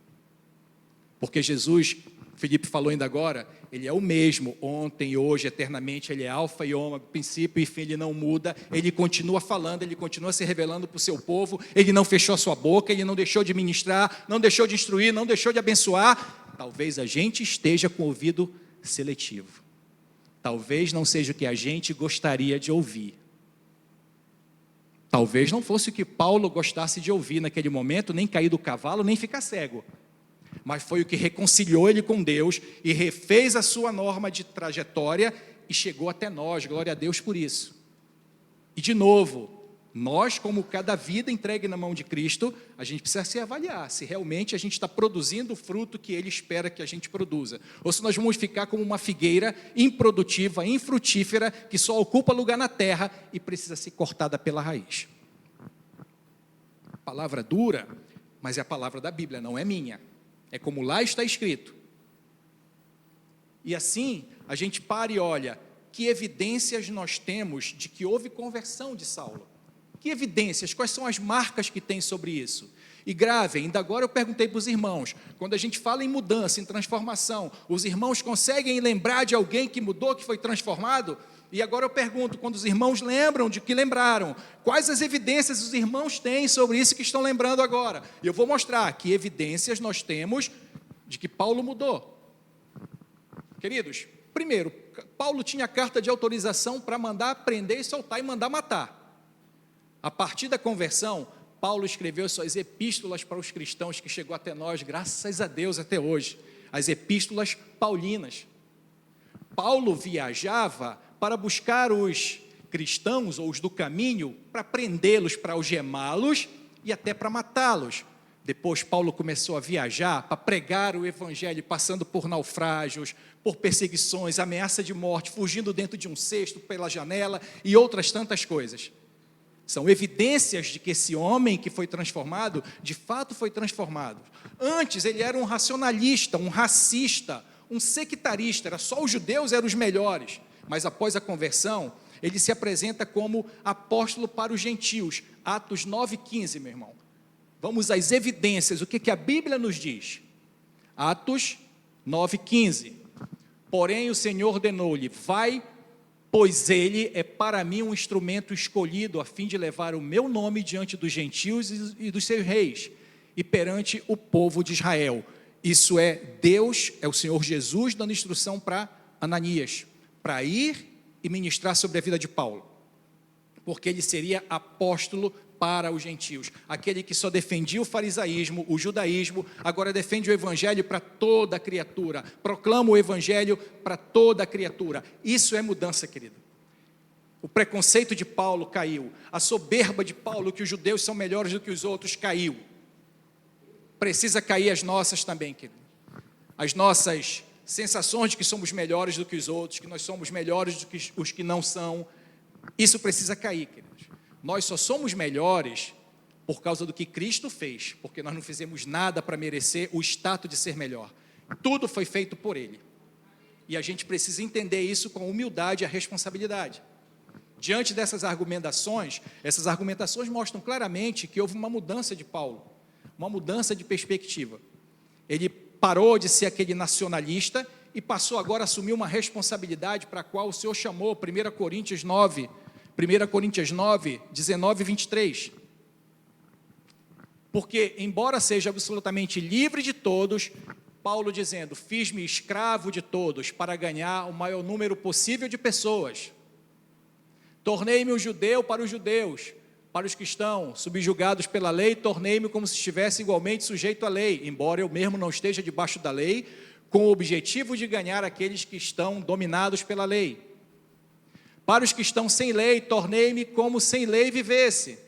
Porque Jesus, Felipe falou ainda agora, ele é o mesmo, ontem, hoje, eternamente, ele é alfa e ômega, princípio e fim, ele não muda, ele continua falando, ele continua se revelando para o seu povo, ele não fechou a sua boca, ele não deixou de ministrar, não deixou de instruir, não deixou de abençoar. Talvez a gente esteja com o ouvido seletivo. Talvez não seja o que a gente gostaria de ouvir. Talvez não fosse o que Paulo gostasse de ouvir naquele momento, nem cair do cavalo, nem ficar cego. Mas foi o que reconciliou ele com Deus e refez a sua norma de trajetória e chegou até nós, glória a Deus por isso. E de novo, Nós, como cada vida entregue na mão de Cristo, a gente precisa se avaliar se realmente a gente está produzindo o fruto que Ele espera que a gente produza, ou se nós vamos ficar como uma figueira improdutiva, infrutífera, que só ocupa lugar na terra e precisa ser cortada pela raiz. Palavra dura, mas é a palavra da Bíblia, não é minha, é como lá está escrito. E assim, a gente para e olha, que evidências nós temos de que houve conversão de Saulo? Que evidências? Quais são as marcas que tem sobre isso? E grave, ainda agora eu perguntei para os irmãos, quando a gente fala em mudança, em transformação, os irmãos conseguem lembrar de alguém que mudou, que foi transformado? E agora eu pergunto, quando os irmãos lembram de que lembraram, quais as evidências os irmãos têm sobre isso que estão lembrando agora? E eu vou mostrar que evidências nós temos de que Paulo mudou. Queridos, primeiro, Paulo tinha carta de autorização para mandar prender e soltar e mandar matar. A partir da conversão, Paulo escreveu suas epístolas para os cristãos que chegou até nós, graças a Deus, até hoje. As epístolas paulinas. Paulo viajava para buscar os cristãos, ou os do caminho, para prendê-los, para algemá-los e até para matá-los. Depois Paulo começou a viajar para pregar o evangelho, passando por naufrágios, por perseguições, ameaça de morte, fugindo dentro de um cesto pela janela e outras tantas coisas. São evidências de que esse homem que foi transformado, de fato foi transformado. Antes ele era um racionalista, um racista, um sectarista, era só os judeus eram os melhores. Mas após a conversão, ele se apresenta como apóstolo para os gentios. Atos 9:15, meu irmão. Vamos às evidências, o que a Bíblia nos diz? Atos 9:15. Porém o Senhor ordenou-lhe, vai, pois ele é para mim um instrumento escolhido, a fim de levar o meu nome diante dos gentios e dos seus reis, e perante o povo de Israel. Isso é Deus, é o Senhor Jesus dando instrução para Ananias, para ir e ministrar sobre a vida de Paulo, porque ele seria apóstolo para os gentios, aquele que só defendia o farisaísmo, o judaísmo, agora defende o evangelho para toda criatura, proclama o evangelho para toda criatura. Isso é mudança, querido. O preconceito de Paulo caiu, a soberba de Paulo, que os judeus são melhores do que os outros, caiu. Precisa cair as nossas também, querido. As nossas sensações de que somos melhores do que os outros, que nós somos melhores do que os que não são, isso precisa cair, queridos. Nós só somos melhores por causa do que Cristo fez, porque nós não fizemos nada para merecer o status de ser melhor. Tudo foi feito por Ele. E a gente precisa entender isso com humildade e a responsabilidade. Diante dessas argumentações, essas argumentações mostram claramente que houve uma mudança de Paulo, uma mudança de perspectiva. Ele parou de ser aquele nacionalista e passou agora a assumir uma responsabilidade para a qual o Senhor chamou, 1 Coríntios 9, 19 e 23. Porque, embora seja absolutamente livre de todos, Paulo dizendo, fiz-me escravo de todos para ganhar o maior número possível de pessoas. Tornei-me um judeu para os judeus, para os que estão subjugados pela lei, tornei-me como se estivesse igualmente sujeito à lei, embora eu mesmo não esteja debaixo da lei, com o objetivo de ganhar aqueles que estão dominados pela lei. Para os que estão sem lei, tornei-me como sem lei vivesse,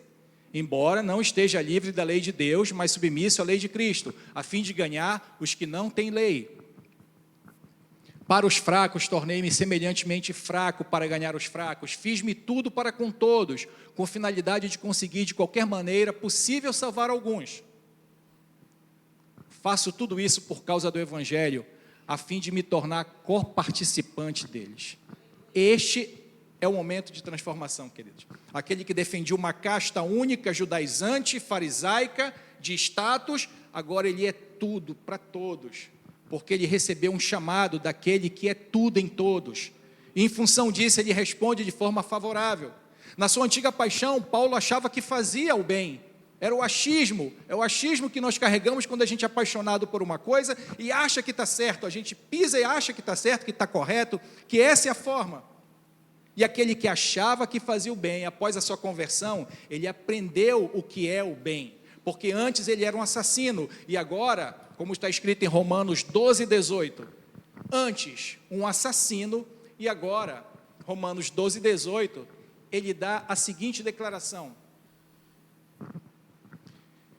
embora não esteja livre da lei de Deus, mas submisso à lei de Cristo, a fim de ganhar os que não têm lei. Para os fracos, tornei-me semelhantemente fraco para ganhar os fracos, fiz-me tudo para com todos, com finalidade de conseguir de qualquer maneira possível salvar alguns. Faço tudo isso por causa do Evangelho, a fim de me tornar coparticipante deles. Este é o momento de transformação, queridos. Aquele que defendia uma casta única, judaizante, farisaica, de status, agora ele é tudo para todos, porque ele recebeu um chamado daquele que é tudo em todos. E em função disso, ele responde de forma favorável. Na sua antiga paixão, Paulo achava que fazia o bem. Era o achismo, é o achismo que nós carregamos quando a gente é apaixonado por uma coisa e acha que está certo, a gente pisa e acha que está certo, que está correto, que essa é a forma. E aquele que achava que fazia o bem, após a sua conversão, ele aprendeu o que é o bem, porque antes ele era um assassino, e agora, como está escrito em Romanos 12, 18, antes um assassino, e agora, Romanos 12, 18, ele dá a seguinte declaração,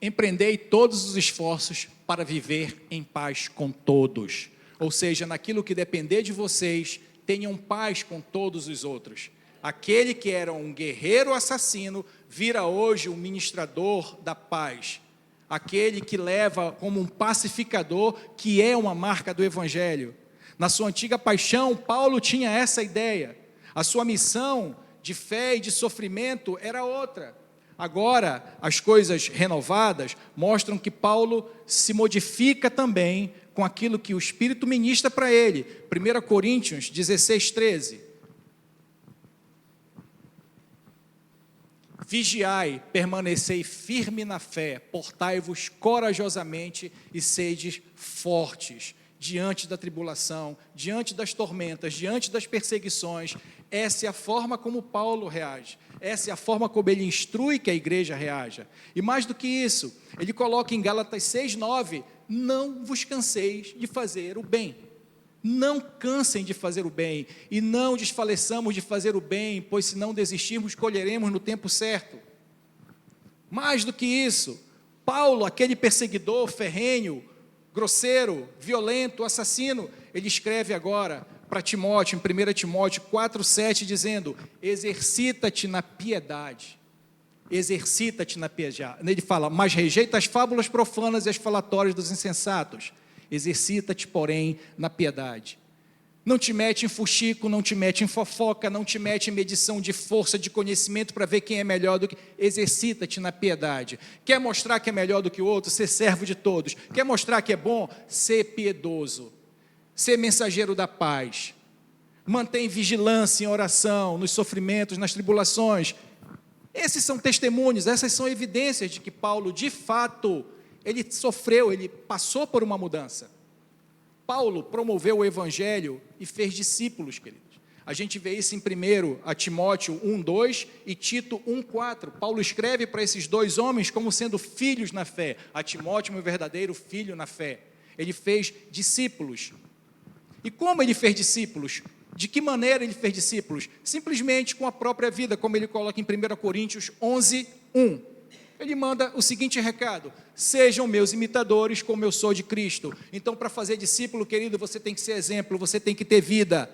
empreendei todos os esforços para viver em paz com todos. Ou seja, naquilo que depender de vocês, tenham paz com todos os outros. Aquele que era um guerreiro assassino, vira hoje um ministrador da paz. Aquele que leva como um pacificador, que é uma marca do Evangelho. Na sua antiga paixão, Paulo tinha essa ideia. A sua missão de fé e de sofrimento era outra. Agora, as coisas renovadas mostram que Paulo se modifica também com aquilo que o Espírito ministra para ele. 1 Coríntios 16, 13. Vigiai, permanecei firme na fé, portai-vos corajosamente e sedes fortes diante da tribulação, diante das tormentas, diante das perseguições. Essa é a forma como Paulo reage. Essa é a forma como ele instrui que a igreja reaja. E mais do que isso, ele coloca em Gálatas 6:9, não vos canseis de fazer o bem. Não cansem de fazer o bem, e não desfaleçamos de fazer o bem, pois se não desistirmos, colheremos no tempo certo. Mais do que isso, Paulo, aquele perseguidor ferrenho, grosseiro, violento, assassino, ele escreve agora para Timóteo, em 1 Timóteo 4,7, dizendo, exercita-te na piedade, exercita-te na piedade. Ele fala, mas rejeita as fábulas profanas e as falatórias dos insensatos, exercita-te, porém, na piedade. Não te mete em fuxico, não te mete em fofoca, não te mete em medição de força, de conhecimento para ver quem é melhor do que... Exercita-te na piedade. Quer mostrar que é melhor do que o outro? Ser servo de todos. Quer mostrar que é bom? Ser piedoso. Ser mensageiro da paz. Mantém vigilância em oração, nos sofrimentos, nas tribulações. Esses são testemunhos, essas são evidências de que Paulo, de fato, ele sofreu, ele passou por uma mudança. Paulo promoveu o Evangelho e fez discípulos, queridos. A gente vê isso em 1 Timóteo 1:2 e Tito 1:4. Paulo escreve para esses dois homens como sendo filhos na fé. A Timóteo, meu verdadeiro filho na fé. Ele fez discípulos. E como ele fez discípulos? De que maneira ele fez discípulos? Simplesmente com a própria vida, como ele coloca em 1 Coríntios 11:1. Ele manda o seguinte recado, sejam meus imitadores como eu sou de Cristo. Então, para fazer discípulo, querido, você tem que ser exemplo, você tem que ter vida.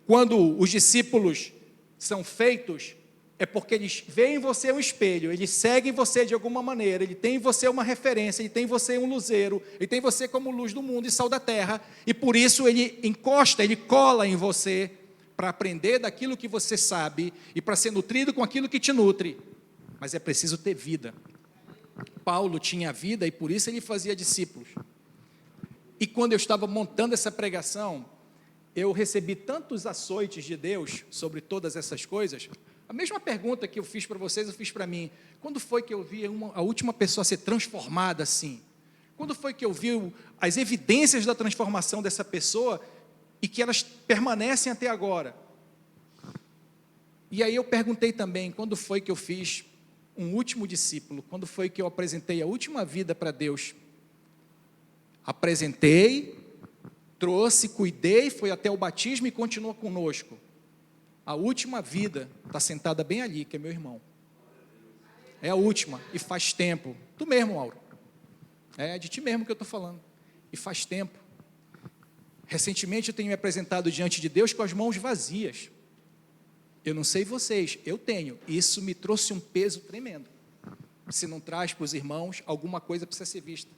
Quando os discípulos são feitos, é porque eles veem em você um espelho, eles seguem você de alguma maneira, ele tem em você uma referência, ele tem em você um luzeiro, ele tem você como luz do mundo e sal da terra, e por isso ele encosta, ele cola em você, para aprender daquilo que você sabe, e para ser nutrido com aquilo que te nutre. Mas é preciso ter vida. Paulo tinha vida e por isso ele fazia discípulos. E quando eu estava montando essa pregação, eu recebi tantos açoites de Deus sobre todas essas coisas. A mesma pergunta que eu fiz para vocês, eu fiz para mim. Quando foi que eu vi a última pessoa ser transformada assim? Quando foi que eu vi as evidências da transformação dessa pessoa e que elas permanecem até agora? E aí eu perguntei também, quando foi que eu fiz um último discípulo, quando foi que eu apresentei a última vida para Deus? Apresentei, trouxe, cuidei, foi até o batismo e continua conosco. A última vida está sentada bem ali, que é meu irmão. É a última, e faz tempo. Tu mesmo, Mauro. É de ti mesmo que eu estou falando. E faz tempo. Recentemente eu tenho me apresentado diante de Deus com as mãos vazias. Eu não sei vocês, eu tenho. Isso me trouxe um peso tremendo. Se não traz para os irmãos, alguma coisa precisa ser vista.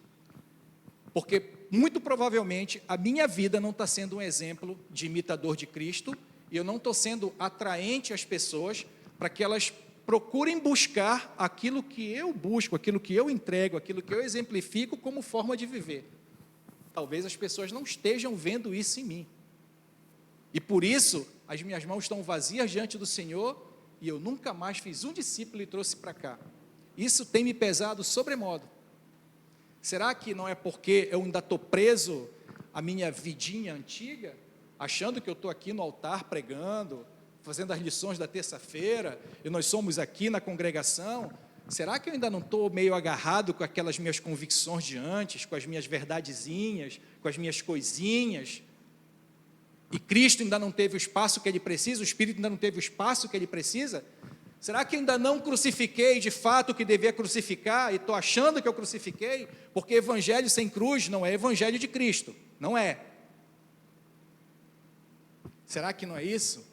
Porque, muito provavelmente, a minha vida não está sendo um exemplo de imitador de Cristo, e eu não estou sendo atraente às pessoas para que elas procurem buscar aquilo que eu busco, aquilo que eu entrego, aquilo que eu exemplifico como forma de viver. Talvez as pessoas não estejam vendo isso em mim. E por isso, as minhas mãos estão vazias diante do Senhor, e eu nunca mais fiz um discípulo e trouxe para cá. Isso tem me pesado sobremodo. Será que não é porque eu ainda estou preso à minha vidinha antiga, achando que eu estou aqui no altar pregando, fazendo as lições da terça-feira, e nós somos aqui na congregação? Será que eu ainda não estou meio agarrado com aquelas minhas convicções de antes, com as minhas verdadezinhas, com as minhas coisinhas? E Cristo ainda não teve o espaço que Ele precisa, o Espírito ainda não teve o espaço que Ele precisa? Será que ainda não crucifiquei de fato o que devia crucificar e estou achando que eu crucifiquei? Porque evangelho sem cruz não é evangelho de Cristo, não é. Será que não é isso?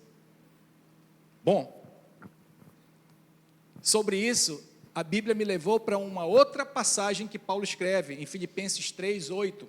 Bom, sobre isso, a Bíblia me levou para uma outra passagem que Paulo escreve, em Filipenses 3:8.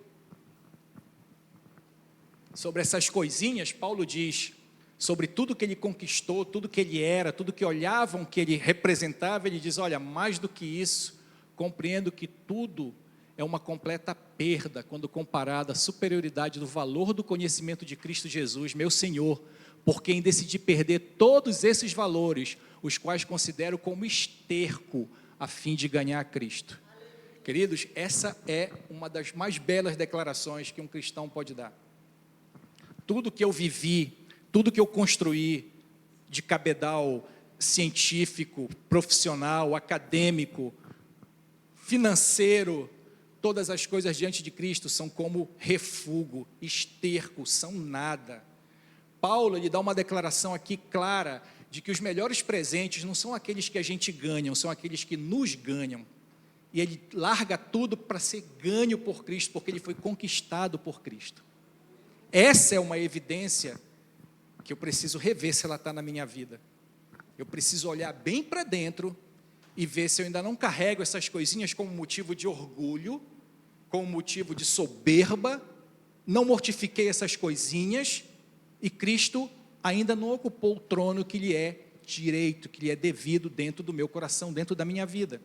Sobre essas coisinhas, Paulo diz, sobre tudo que ele conquistou, tudo que ele era, tudo que olhavam que ele representava, ele diz, olha, mais do que isso, compreendo que tudo é uma completa perda, quando comparado à superioridade do valor do conhecimento de Cristo Jesus, meu Senhor, por quem decidi perder todos esses valores, os quais considero como esterco, a fim de ganhar a Cristo. Queridos, essa é uma das mais belas declarações que um cristão pode dar. Tudo que eu vivi, tudo que eu construí, de cabedal científico, profissional, acadêmico, financeiro, todas as coisas diante de Cristo são como refúgio, esterco, são nada. Paulo, ele dá uma declaração aqui clara, de que os melhores presentes não são aqueles que a gente ganha, são aqueles que nos ganham. E ele larga tudo para ser ganho por Cristo, porque ele foi conquistado por Cristo. Essa é uma evidência que eu preciso rever se ela está na minha vida. Eu preciso olhar bem para dentro e ver se eu ainda não carrego essas coisinhas como motivo de orgulho, como motivo de soberba, não mortifiquei essas coisinhas e Cristo ainda não ocupou o trono que lhe é direito, que lhe é devido dentro do meu coração, dentro da minha vida.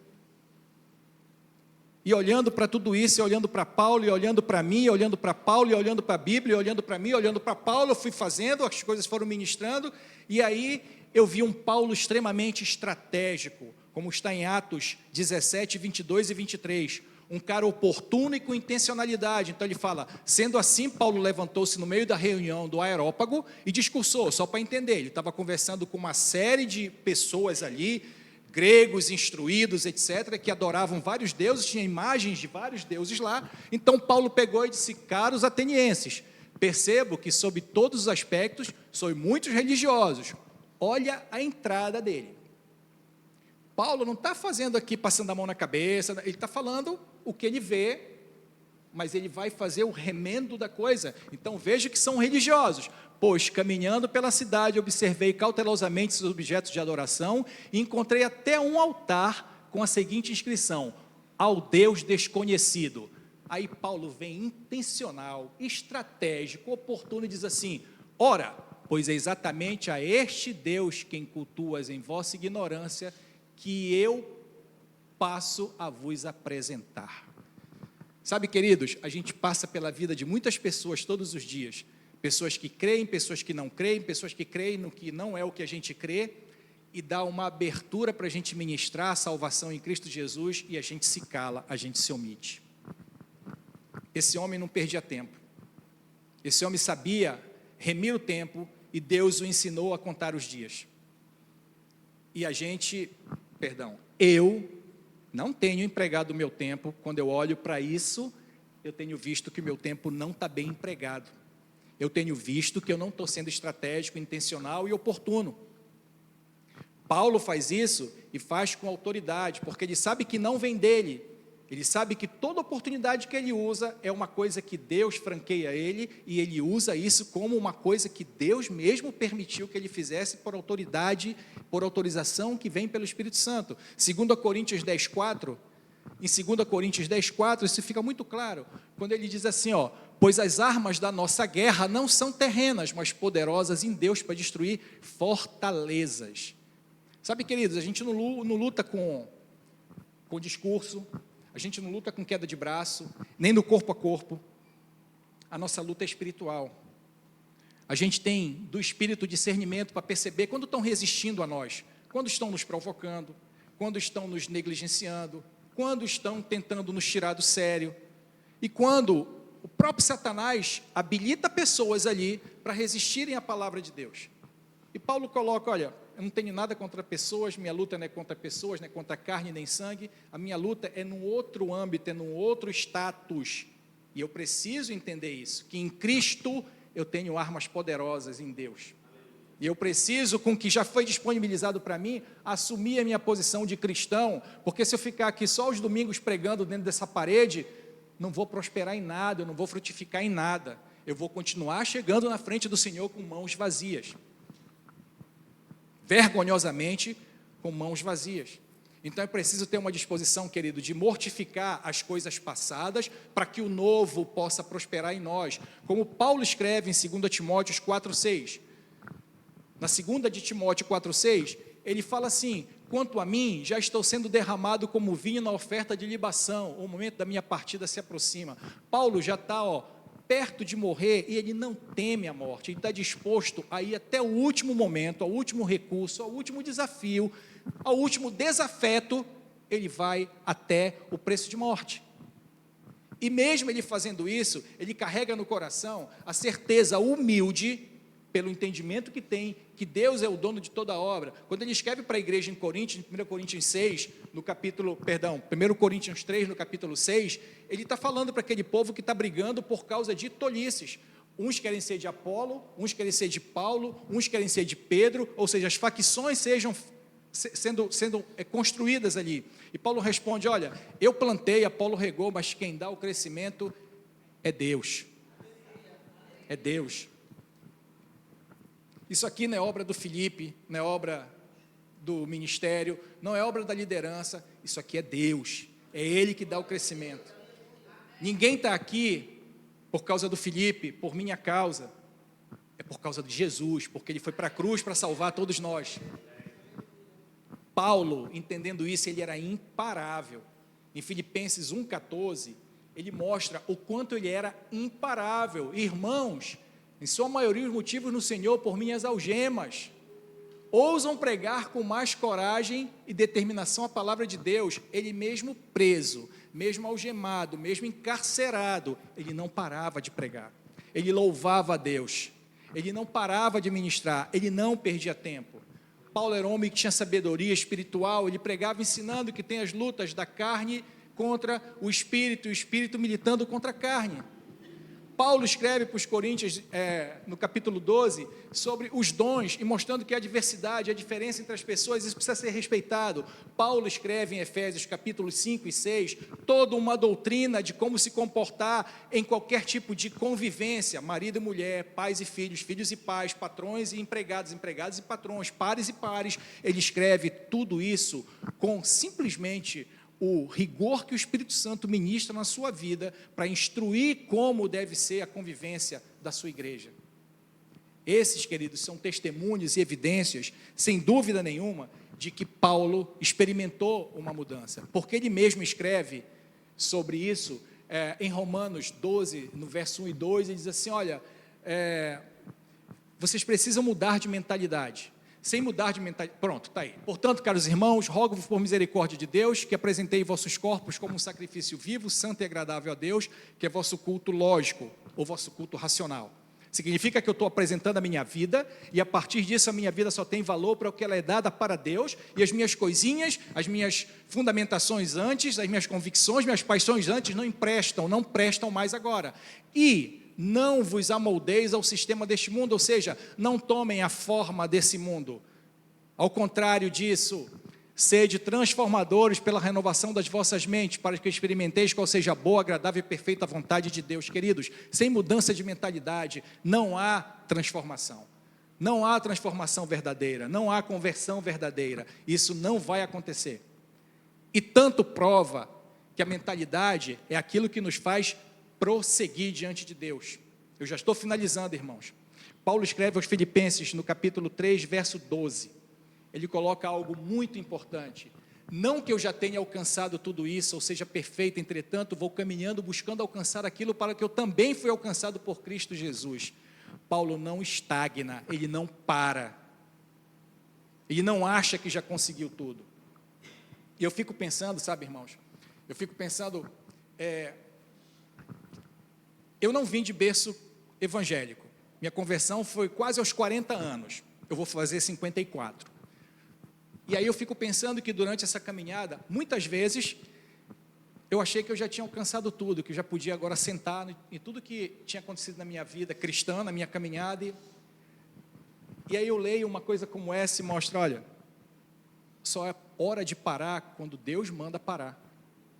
E olhando para tudo isso, e olhando para Paulo, e olhando para mim, e olhando para Paulo, e olhando para a Bíblia, e olhando para mim, e olhando para Paulo, eu fui fazendo, as coisas foram ministrando, e aí eu vi um Paulo extremamente estratégico, como está em Atos 17, 22 e 23, um cara oportuno e com intencionalidade. Então ele fala, sendo assim, Paulo levantou-se no meio da reunião do Areópago e discursou, só para entender, ele estava conversando com uma série de pessoas ali, gregos, instruídos, etc., que adoravam vários deuses, tinha imagens de vários deuses lá. Então Paulo pegou e disse, caros atenienses, percebo que sob todos os aspectos sois muitos religiosos. Olha a entrada dele. Paulo não está fazendo aqui, passando a mão na cabeça, ele está falando o que ele vê, mas ele vai fazer o remendo da coisa. Então veja que são religiosos. Pois, caminhando pela cidade, observei cautelosamente os objetos de adoração e encontrei até um altar com a seguinte inscrição, ao Deus desconhecido. Aí Paulo vem intencional, estratégico, oportuno e diz assim, ora, pois é exatamente a este Deus quem cultuas em vossa ignorância, que eu passo a vos apresentar. Sabe, queridos, a gente passa pela vida de muitas pessoas todos os dias, pessoas que creem, pessoas que não creem, pessoas que creem no que não é o que a gente crê, e dá uma abertura para a gente ministrar a salvação em Cristo Jesus, e a gente se cala, a gente se omite. Esse homem não perdia tempo, esse homem sabia remir o tempo, e Deus o ensinou a contar os dias. E eu não tenho empregado o meu tempo, quando eu olho para isso, eu tenho visto que o meu tempo não está bem empregado. Eu tenho visto que eu não estou sendo estratégico, intencional e oportuno. Paulo faz isso e faz com autoridade, porque ele sabe que não vem dele. Ele sabe que toda oportunidade que ele usa é uma coisa que Deus franqueia a ele, e ele usa isso como uma coisa que Deus mesmo permitiu que ele fizesse por autoridade, por autorização que vem pelo Espírito Santo. 2 Coríntios 10:4, em 2 Coríntios 10:4, isso fica muito claro, quando ele diz assim, ó, pois as armas da nossa guerra não são terrenas, mas poderosas em Deus para destruir fortalezas. Sabe, queridos, a gente não luta com discurso, a gente não luta com queda de braço, nem no corpo a corpo. A nossa luta é espiritual. A gente tem do Espírito discernimento para perceber quando estão resistindo a nós, quando estão nos provocando, quando estão nos negligenciando, quando estão tentando nos tirar do sério, e quando o próprio Satanás habilita pessoas ali para resistirem à palavra de Deus. E Paulo coloca, olha, eu não tenho nada contra pessoas, minha luta não é contra pessoas, não é contra carne nem sangue, a minha luta é num outro âmbito, é num outro status, e eu preciso entender isso, que em Cristo eu tenho armas poderosas em Deus. E eu preciso, com o que já foi disponibilizado para mim, assumir a minha posição de cristão, porque se eu ficar aqui só os domingos pregando dentro dessa parede, não vou prosperar em nada, eu não vou frutificar em nada. Eu vou continuar chegando na frente do Senhor com mãos vazias. Vergonhosamente, com mãos vazias. Então é preciso ter uma disposição, querido, de mortificar as coisas passadas, para que o novo possa prosperar em nós. Como Paulo escreve em 2 Timóteo 4,6. Na 2 de Timóteo 4,6, ele fala assim: quanto a mim, já estou sendo derramado como vinho na oferta de libação, o momento da minha partida se aproxima. Paulo já está perto de morrer e ele não teme a morte, ele está disposto a ir até o último momento, ao último recurso, ao último desafio, ao último desafeto, ele vai até o preço de morte. E mesmo ele fazendo isso, ele carrega no coração a certeza humilde, pelo entendimento que tem, que Deus é o dono de toda a obra. Quando ele escreve para a igreja em Coríntios, em 1 Coríntios 6, 1 Coríntios 3, no capítulo 6, ele está falando para aquele povo que está brigando por causa de tolices. Uns querem ser de Apolo, uns querem ser de Paulo, uns querem ser de Pedro, ou seja, as facções sendo construídas ali. E Paulo responde: olha, eu plantei, Apolo regou, mas quem dá o crescimento é Deus. É Deus. Isso aqui não é obra do Felipe, não é obra do ministério, não é obra da liderança, isso aqui é Deus, é Ele que dá o crescimento. Ninguém está aqui por causa do Felipe, por minha causa, é por causa de Jesus, porque Ele foi para a cruz para salvar todos nós. Paulo, entendendo isso, ele era imparável. Em Filipenses 1,14, ele mostra o quanto ele era imparável. Irmãos, em sua maioria os motivos no Senhor por minhas algemas, ousam pregar com mais coragem e determinação a palavra de Deus. Ele mesmo preso, mesmo algemado, mesmo encarcerado, ele não parava de pregar, ele louvava a Deus, ele não parava de ministrar, ele não perdia tempo. Paulo era um homem que tinha sabedoria espiritual, ele pregava ensinando que tem as lutas da carne contra o espírito, e o espírito militando contra a carne. Paulo escreve para os Coríntios, no capítulo 12, sobre os dons, e mostrando que a diversidade, a diferença entre as pessoas, isso precisa ser respeitado. Paulo escreve em Efésios, capítulos 5 e 6, toda uma doutrina de como se comportar em qualquer tipo de convivência, marido e mulher, pais e filhos, filhos e pais, patrões e empregados, empregados e patrões, pares e pares. Ele escreve tudo isso com simplesmente o rigor que o Espírito Santo ministra na sua vida para instruir como deve ser a convivência da sua igreja. Esses, queridos, são testemunhos e evidências, sem dúvida nenhuma, de que Paulo experimentou uma mudança, porque ele mesmo escreve sobre isso em Romanos 12, no verso 1 e 2, ele diz assim: olha, vocês precisam mudar de mentalidade. Sem mudar de mentalidade, pronto, está aí. Portanto, caros irmãos, rogo-vos por misericórdia de Deus, que apresentei vossos corpos como um sacrifício vivo, santo e agradável a Deus, que é vosso culto lógico, ou vosso culto racional. Significa que eu estou apresentando a minha vida, e a partir disso a minha vida só tem valor para o que ela é dada para Deus, e as minhas coisinhas, as minhas fundamentações antes, as minhas convicções, minhas paixões antes não prestam mais agora. E não vos amoldeis ao sistema deste mundo, ou seja, não tomem a forma desse mundo. Ao contrário disso, sede transformadores pela renovação das vossas mentes, para que experimenteis qual seja a boa, agradável e perfeita vontade de Deus. Queridos, sem mudança de mentalidade, não há transformação. Não há transformação verdadeira, não há conversão verdadeira. Isso não vai acontecer. E tanto prova que a mentalidade é aquilo que nos faz prosseguir diante de Deus. Eu já estou finalizando, irmãos. Paulo escreve aos Filipenses, no capítulo 3, verso 12. Ele coloca algo muito importante. Não que eu já tenha alcançado tudo isso, ou seja perfeito, entretanto, vou caminhando, buscando alcançar aquilo para que eu também fui alcançado por Cristo Jesus. Paulo não estagna, ele não para. Ele não acha que já conseguiu tudo. E eu fico pensando, sabe, irmãos? Eu não vim de berço evangélico. Minha conversão foi quase aos 40 anos. Eu vou fazer 54. E aí eu fico pensando que durante essa caminhada, muitas vezes, eu achei que eu já tinha alcançado tudo, que eu já podia agora sentar em tudo que tinha acontecido na minha vida cristã, na minha caminhada. E aí eu leio uma coisa como essa e mostro, olha, só é hora de parar quando Deus manda parar.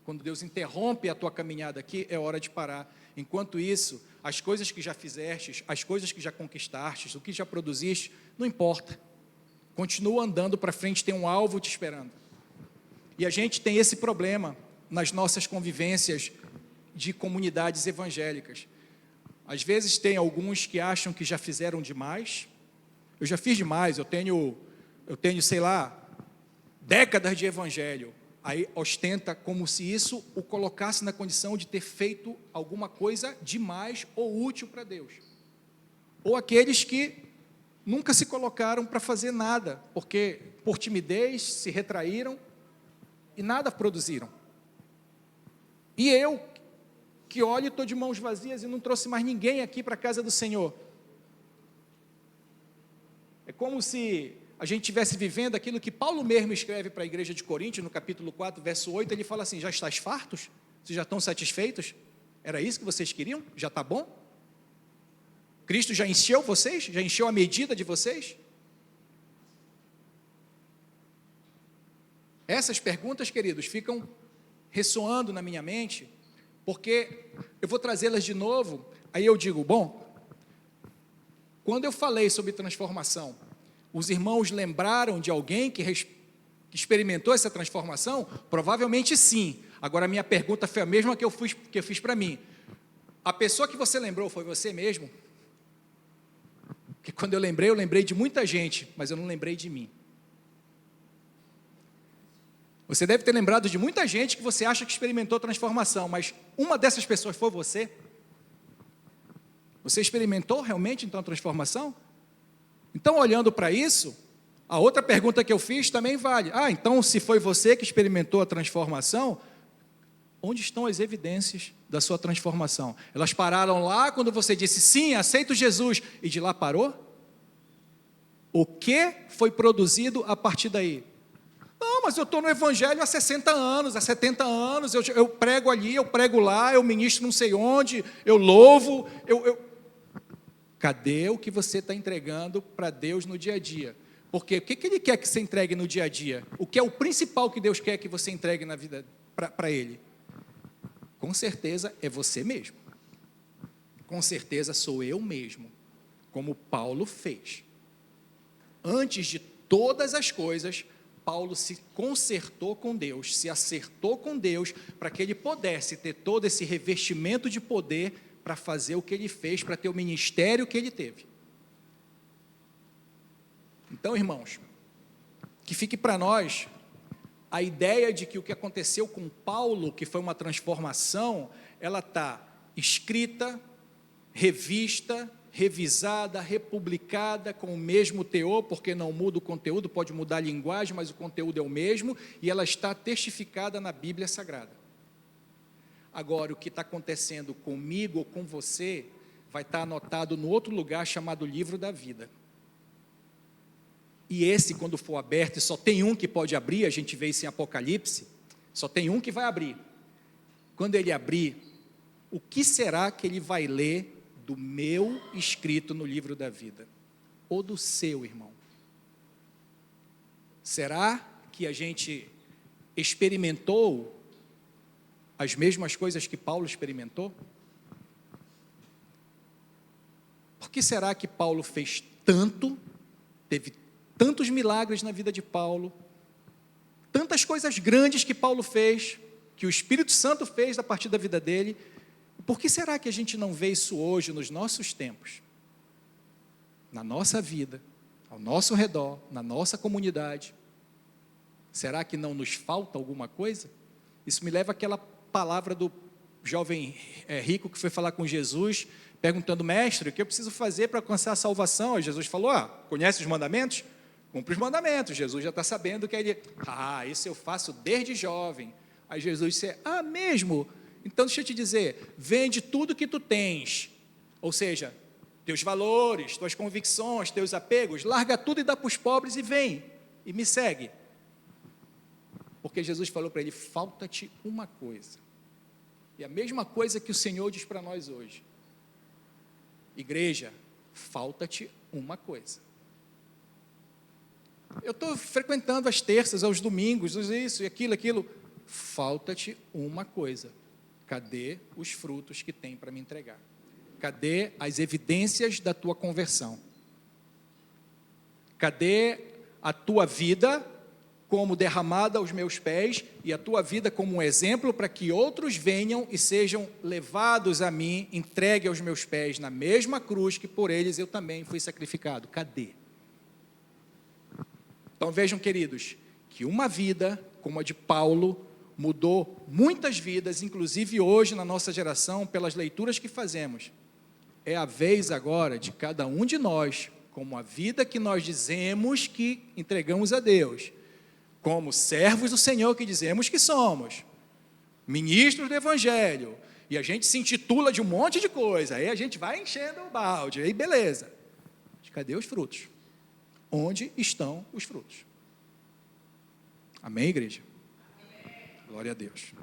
Quando Deus interrompe a tua caminhada aqui, é hora de parar. Enquanto isso, as coisas que já fizestes, as coisas que já conquistastes, o que já produziste, não importa. Continua andando para frente, tem um alvo te esperando. E a gente tem esse problema nas nossas convivências de comunidades evangélicas. Às vezes tem alguns que acham que já fizeram demais. Eu já fiz demais, eu tenho, sei lá, décadas de evangelho. Aí ostenta como se isso o colocasse na condição de ter feito alguma coisa demais ou útil para Deus. Ou aqueles que nunca se colocaram para fazer nada, porque por timidez se retraíram e nada produziram. E eu, que olho e estou de mãos vazias e não trouxe mais ninguém aqui para a casa do Senhor. É como se a gente estivesse vivendo aquilo que Paulo mesmo escreve para a igreja de Corinto, no capítulo 4, verso 8, ele fala assim, já estáis fartos? Vocês já estão satisfeitos? Era isso que vocês queriam? Já está bom? Cristo já encheu vocês? Já encheu a medida de vocês? Essas perguntas, queridos, ficam ressoando na minha mente, porque eu vou trazê-las de novo, aí eu digo, bom, quando eu falei sobre transformação, os irmãos lembraram de alguém que experimentou essa transformação? Provavelmente sim. Agora a minha pergunta foi a mesma que eu fiz para mim. A pessoa que você lembrou foi você mesmo? Porque quando eu lembrei de muita gente, mas eu não lembrei de mim. Você deve ter lembrado de muita gente que você acha que experimentou transformação, mas uma dessas pessoas foi você? Você experimentou realmente então a transformação? Então, olhando para isso, a outra pergunta que eu fiz também vale. Então se foi você que experimentou a transformação, onde estão as evidências da sua transformação? Elas pararam lá quando você disse, sim, aceito Jesus, e de lá parou? O que foi produzido a partir daí? Não, mas eu estou no evangelho há 60 anos, há 70 anos, eu prego ali, eu prego lá, eu ministro não sei onde, eu louvo, Cadê o que você está entregando para Deus no dia a dia? Porque o que Ele quer que você entregue no dia a dia? O que é o principal que Deus quer que você entregue na vida para Ele? Com certeza é você mesmo. Com certeza sou eu mesmo, como Paulo fez. Antes de todas as coisas, Paulo se consertou com Deus, se acertou com Deus, para que ele pudesse ter todo esse revestimento de poder para fazer o que ele fez, para ter o ministério que ele teve. Então, irmãos, que fique para nós a ideia de que o que aconteceu com Paulo, que foi uma transformação, ela está escrita, revista, revisada, republicada, com o mesmo teor, porque não muda o conteúdo, pode mudar a linguagem, mas o conteúdo é o mesmo, e ela está testificada na Bíblia Sagrada. Agora, o que está acontecendo comigo ou com você, vai estar anotado no outro lugar chamado Livro da Vida. E esse, quando for aberto, e só tem um que pode abrir, a gente vê isso em Apocalipse, só tem um que vai abrir. Quando ele abrir, o que será que ele vai ler do meu escrito no livro da vida? Ou do seu, irmão? Será que a gente experimentou as mesmas coisas que Paulo experimentou? Por que será que Paulo fez tanto, teve tantos milagres na vida de Paulo, tantas coisas grandes que Paulo fez, que o Espírito Santo fez a partir da vida dele? Por que será que a gente não vê isso hoje nos nossos tempos? Na nossa vida, ao nosso redor, na nossa comunidade? Será que não nos falta alguma coisa? Isso me leva àquela palavra do jovem rico que foi falar com Jesus, perguntando, mestre, o que eu preciso fazer para alcançar a salvação? Aí Jesus falou, conhece os mandamentos? Cumpre os mandamentos. Jesus já está sabendo que ele, isso eu faço desde jovem. Aí Jesus disse, mesmo? Então deixa eu te dizer, vende tudo que tu tens, ou seja, teus valores, tuas convicções, teus apegos, larga tudo e dá para os pobres e vem, e me segue. Porque Jesus falou para ele, falta-te uma coisa. E a mesma coisa que o Senhor diz para nós hoje. Igreja, falta-te uma coisa. Eu estou frequentando as terças, aos domingos, isso e aquilo. Falta-te uma coisa. Cadê os frutos que tem para me entregar? Cadê as evidências da tua conversão? Cadê a tua vida como derramada aos meus pés e a tua vida como um exemplo para que outros venham e sejam levados a mim, entregue aos meus pés na mesma cruz que por eles eu também fui sacrificado? Cadê? Então vejam, queridos, que uma vida como a de Paulo mudou muitas vidas, inclusive hoje na nossa geração, pelas leituras que fazemos. É a vez agora de cada um de nós, como a vida que nós dizemos que entregamos a Deus, como servos do Senhor que dizemos que somos, ministros do Evangelho, e a gente se intitula de um monte de coisa, aí a gente vai enchendo o balde, aí beleza. Mas cadê os frutos? Onde estão os frutos? Amém, igreja? Glória a Deus.